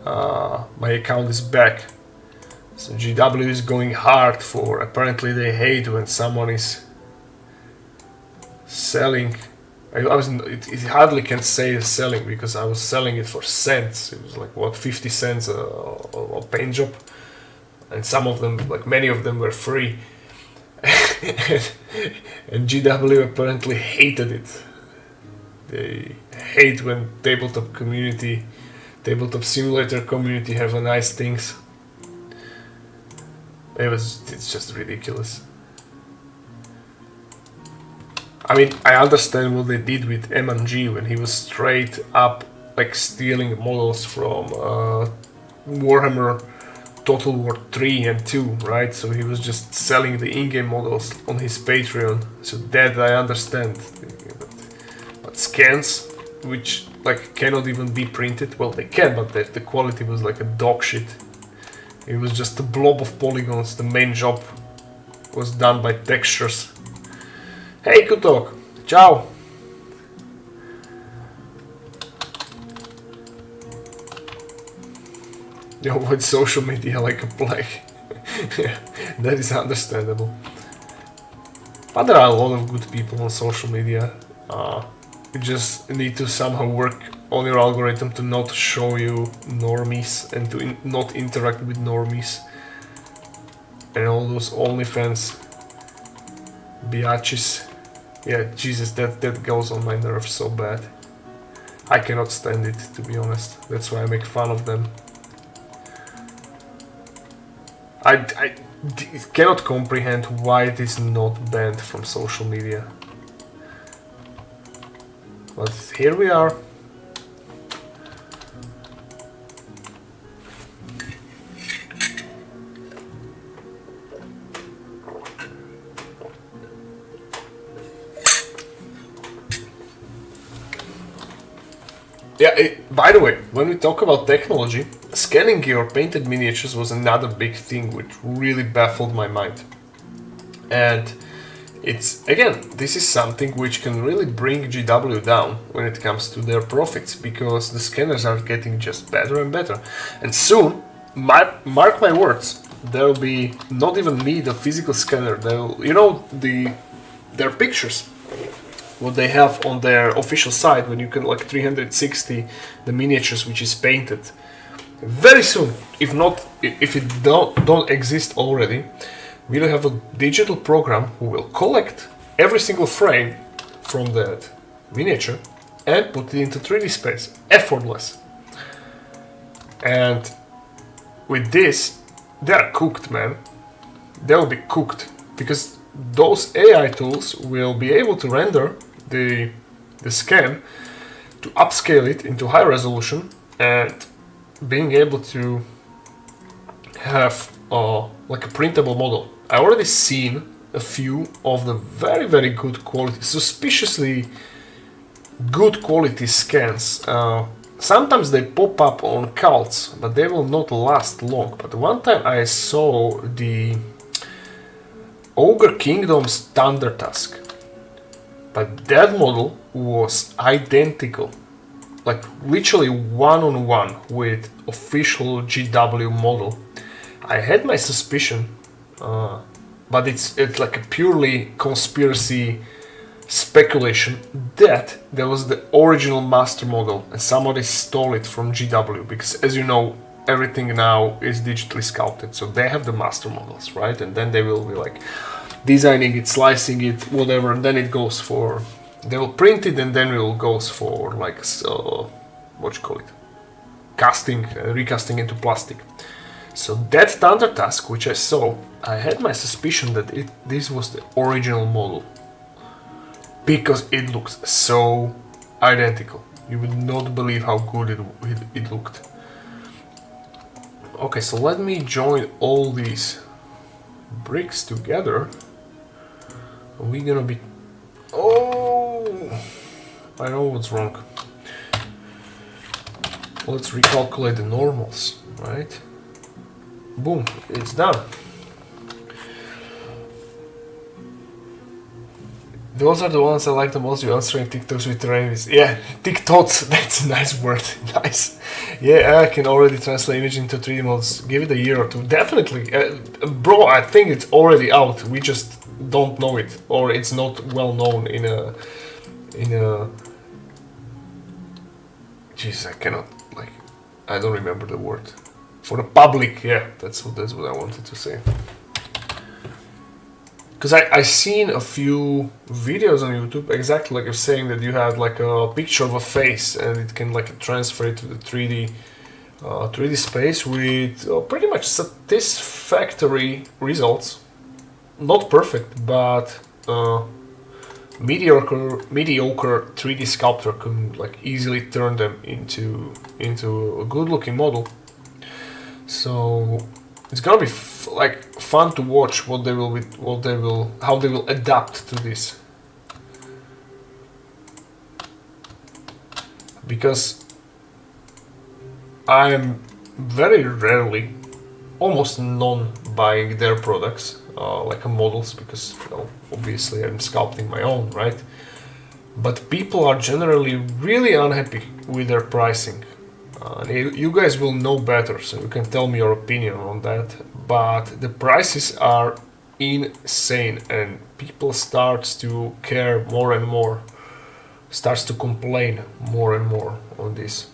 my account is back. So GW is going hard for, apparently they hate when someone is selling. It hardly can say selling, because I was selling it for cents. It was like, what, 50 cents a paint job? And some of them, like many of them, were free. And GW apparently hated it. They hate when tabletop simulator community have nice things. It's just ridiculous. I mean, I understand what they did with MMG when he was straight up like stealing models from Warhammer Total War 3 and 2, right? So he was just selling the in-game models on his Patreon. So that I understand. But scans, which like cannot even be printed, well, they can, but the quality was like a dog shit. It was just a blob of polygons. The main job was done by textures. Hey, good talk. Ciao. You avoid social media like a plague. Yeah, that is understandable. But there are a lot of good people on social media. You just need to somehow work on your algorithm to not show you normies and to not interact with normies. And all those OnlyFans biatches. Yeah, Jesus, that goes on my nerves so bad. I cannot stand it, to be honest. That's why I make fun of them. I cannot comprehend why it is not banned from social media. But here we are. Yeah, by the way, when we talk about technology, scanning your painted miniatures was another big thing which really baffled my mind. And it's, again, this is something which can really bring GW down when it comes to their profits, because the scanners are getting just better and better. And soon, mark my words, there will be not even need a physical scanner. You know, their pictures, what they have on their official site, when you can like 360 the miniatures which is painted. Very soon, if it don't exist already, we'll have a digital program who will collect every single frame from that miniature and put it into 3D space, effortless. And with this, they are cooked, man. They'll be cooked, because those AI tools will be able to render the scan, to upscale it into high resolution, and being able to have like a printable model. I already seen a few of the very, very good quality, suspiciously good quality scans. Sometimes they pop up on cults, but they will not last long. But one time I saw the Ogre Kingdom's Thunder Tusk, but that model was identical, like literally one-on-one with official GW model. I had my suspicion, but it's like a purely conspiracy speculation that there was the original master model and somebody stole it from GW, because as you know, everything now is digitally sculpted, so they have the master models, right? And then they will be like designing it, slicing it, whatever, and then it goes for, they will print it, and then it will goes for like what you call it, casting, recasting into plastic. So that Thunder Tusk which I saw, I had my suspicion that this was the original model, because it looks so identical. You would not believe how good it looked. Okay, so let me join all these bricks together. We're gonna be... Oh! I know what's wrong. Let's recalculate the normals, right? Boom, it's done. Those are the ones I like the most. You answering TikToks with Ravis. Yeah, TikToks, that's a nice word. Nice. Yeah, I can already translate image into 3D models. Give it a year or two. Definitely. Bro, I think it's already out. We just don't know it. Or it's not well known in a... Jeez, I cannot, like... I don't remember the word. For the public, yeah. That's what I wanted to say. Because I seen a few videos on YouTube, exactly like you're saying, that you had like a picture of a face and it can like transfer it to the 3D space with pretty much satisfactory results. Not perfect, but mediocre 3D sculptor can like easily turn them into a good looking model. So it's gonna be like fun to watch how they will adapt to this, because I'm very rarely, almost none, buying their products like models, because obviously I'm sculpting my own, right? But people are generally really unhappy with their pricing. You guys will know better, so you can tell me your opinion on that. But the prices are insane, and people starts to care more and more, starts to complain more and more on this.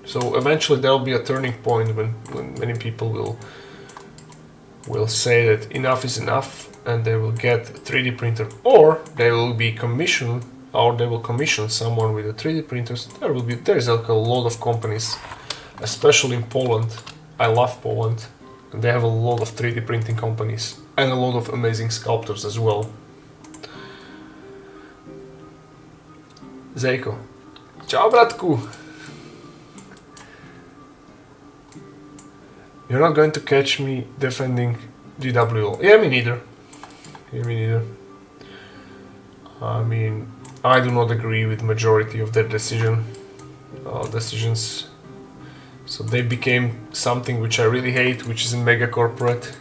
So eventually there will be a turning point when many people will say that enough is enough, and they will get a 3D printer, or they will be commissioned, or they will commission someone with a 3D printers. There's like a lot of companies, especially in Poland. I love Poland, and they have a lot of 3D printing companies and a lot of amazing sculptors as well. Zejko. Ciao, bratku! You're not going to catch me defending GWL. Yeah, me neither. I mean, I do not agree with majority of their decisions. So they became something which I really hate, which is a mega corporate.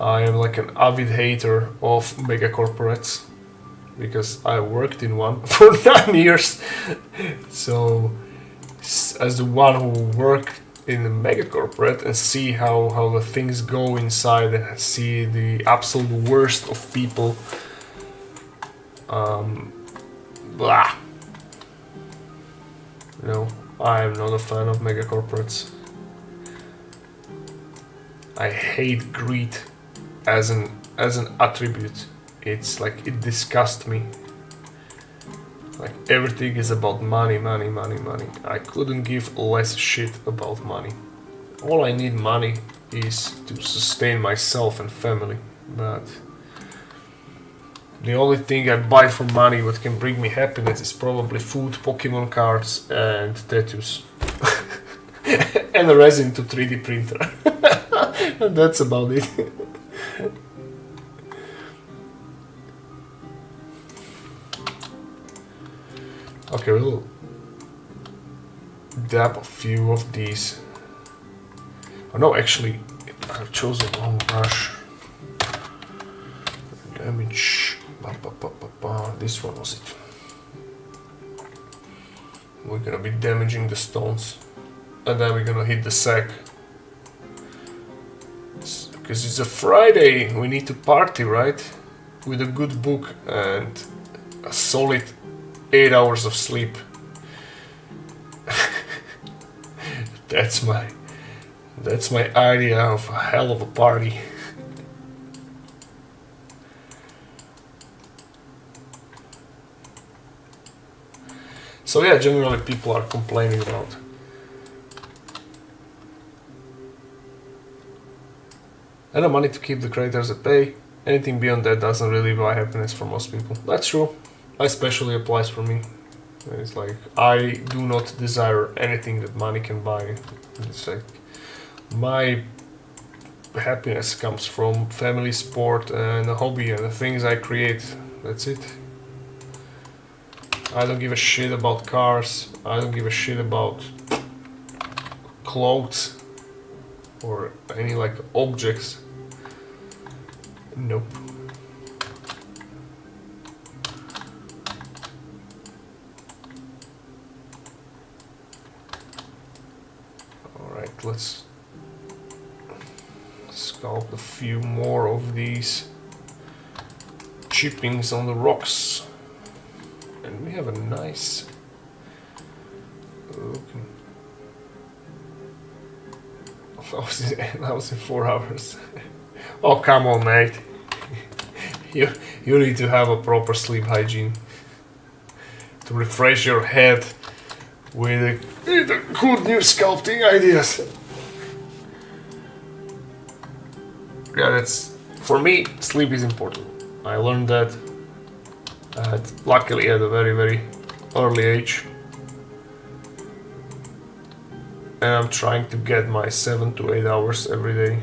I am like an avid hater of mega corporates, because I worked in one for 9 years. So as the one who worked in a mega corporate and see how the things go inside, and see the absolute worst of people, blah. I am not a fan of mega corporates. I hate greed as an attribute. It's like, it disgusts me. Like, everything is about money. I couldn't give less shit about money. All I need money is to sustain myself and family, but the only thing I buy for money what can bring me happiness is probably food, Pokemon cards, and tattoos. And a resin to 3D printer. And that's about it. Okay, we'll dab a few of these. Oh no, actually, I've chosen the wrong brush. Damage. This one was it. We're gonna be damaging the stones, and then we're gonna hit the sack. Because it's a Friday, we need to party, right? With a good book and a solid 8 hours of sleep. That's my idea of a hell of a party. So yeah, generally people are complaining about and the money to keep the creators at pay. Anything beyond that doesn't really buy happiness for most people. That's true. Especially applies for me. It's like, I do not desire anything that money can buy. It's like, my happiness comes from family, sport, and a hobby, and the things I create. That's it. I don't give a shit about cars. I don't give a shit about clothes or any like objects. Nope. let's sculpt a few more of these chippings on the rocks. And we have a nice looking. That was in 4 hours. Oh, come on, mate. You need to have a proper sleep hygiene to refresh your head with good new sculpting ideas. Yeah, that's, for me, sleep is important. I learned that luckily at a very, very early age. And I'm trying to get my 7 to 8 hours every day.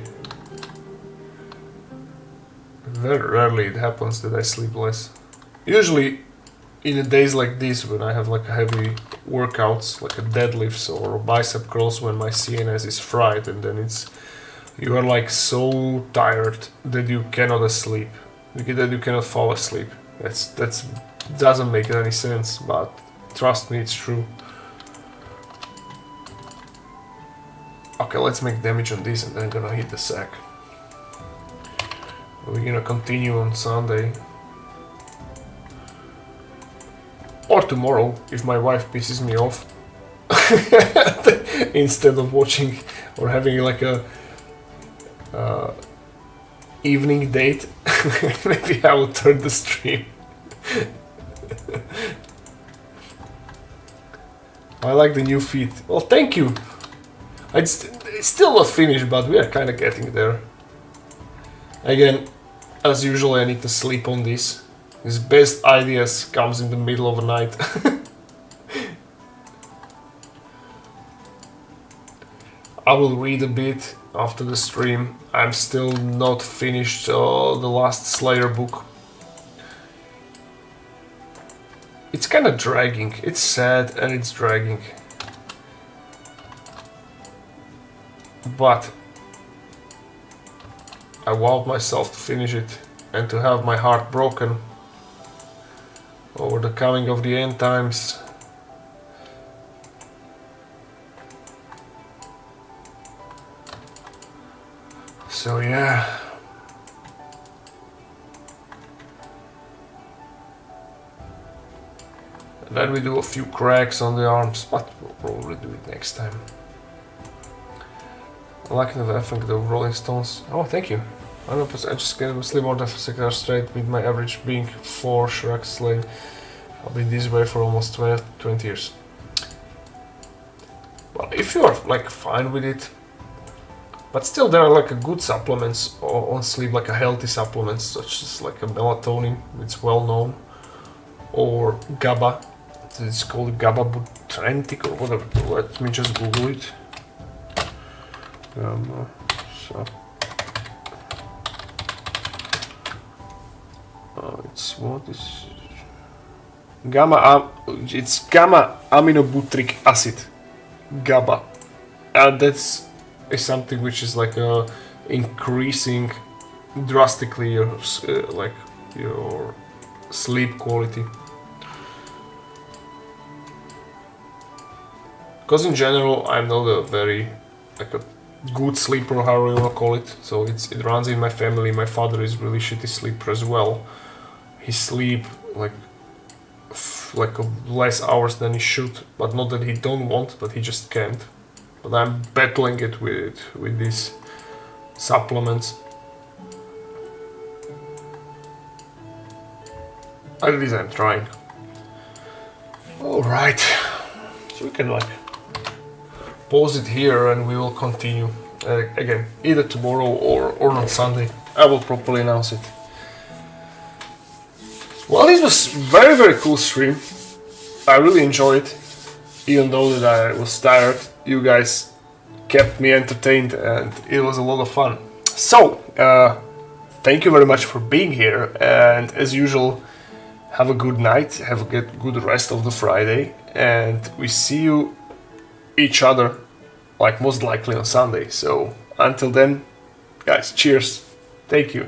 Very rarely it happens that I sleep less. Usually in the days like this, when I have like heavy workouts, like a deadlifts or bicep curls, when my CNS is fried, and then you are like so tired that you cannot sleep, that you cannot fall asleep. That's doesn't make any sense, but trust me, it's true. Okay, let's make damage on this and then gonna hit the sack. We're gonna continue on Sunday. Or tomorrow, if my wife pisses me off. Instead of watching or having like a evening date, maybe I will turn the stream. I like the new feet. Well, thank you. It's still not finished, but we are kind of getting there. Again, as usual, I need to sleep on this. His best ideas comes in the middle of the night. I will read a bit after the stream. I'm still not finished the last Slayer book. It's kind of dragging. It's sad and it's dragging. But I vowed myself to finish it and to have my heart broken over the coming of the end times. So yeah. And then we do a few cracks on the arms, but we'll probably do it next time. I like the effect of Rolling Stones. Oh, thank you. 100%. I just get sleep more than 6 hours straight, with my average being 4 Shrek Slave. I've been this way for almost 20 years. Well, if you are like fine with it, but still there are like a good supplements on sleep, like a healthy supplements, such as like a melatonin, it's well known, or GABA. It's called GABA Butrentic or whatever. Let me just Google it. So it's what is it's gamma aminobutyric acid, GABA, and that's is something which is like increasing drastically your your sleep quality. Because in general, I'm not a very like a good sleeper, however you wanna call it. So it runs in my family. My father is really shitty sleeper as well. He sleep like less hours than he should, but not that he don't want, but he just can't. But I'm battling it with these supplements. At least I'm trying. All right, so we can like pause it here and we will continue again either tomorrow or on Sunday. I will properly announce it. Well, this was very, very cool stream. I really enjoyed it, even though that I was tired. You guys kept me entertained and it was a lot of fun. So, thank you very much for being here, and as usual, have a good night, have a good rest of the Friday, and we see you each other like most likely on Sunday. So until then, guys, cheers. Thank you.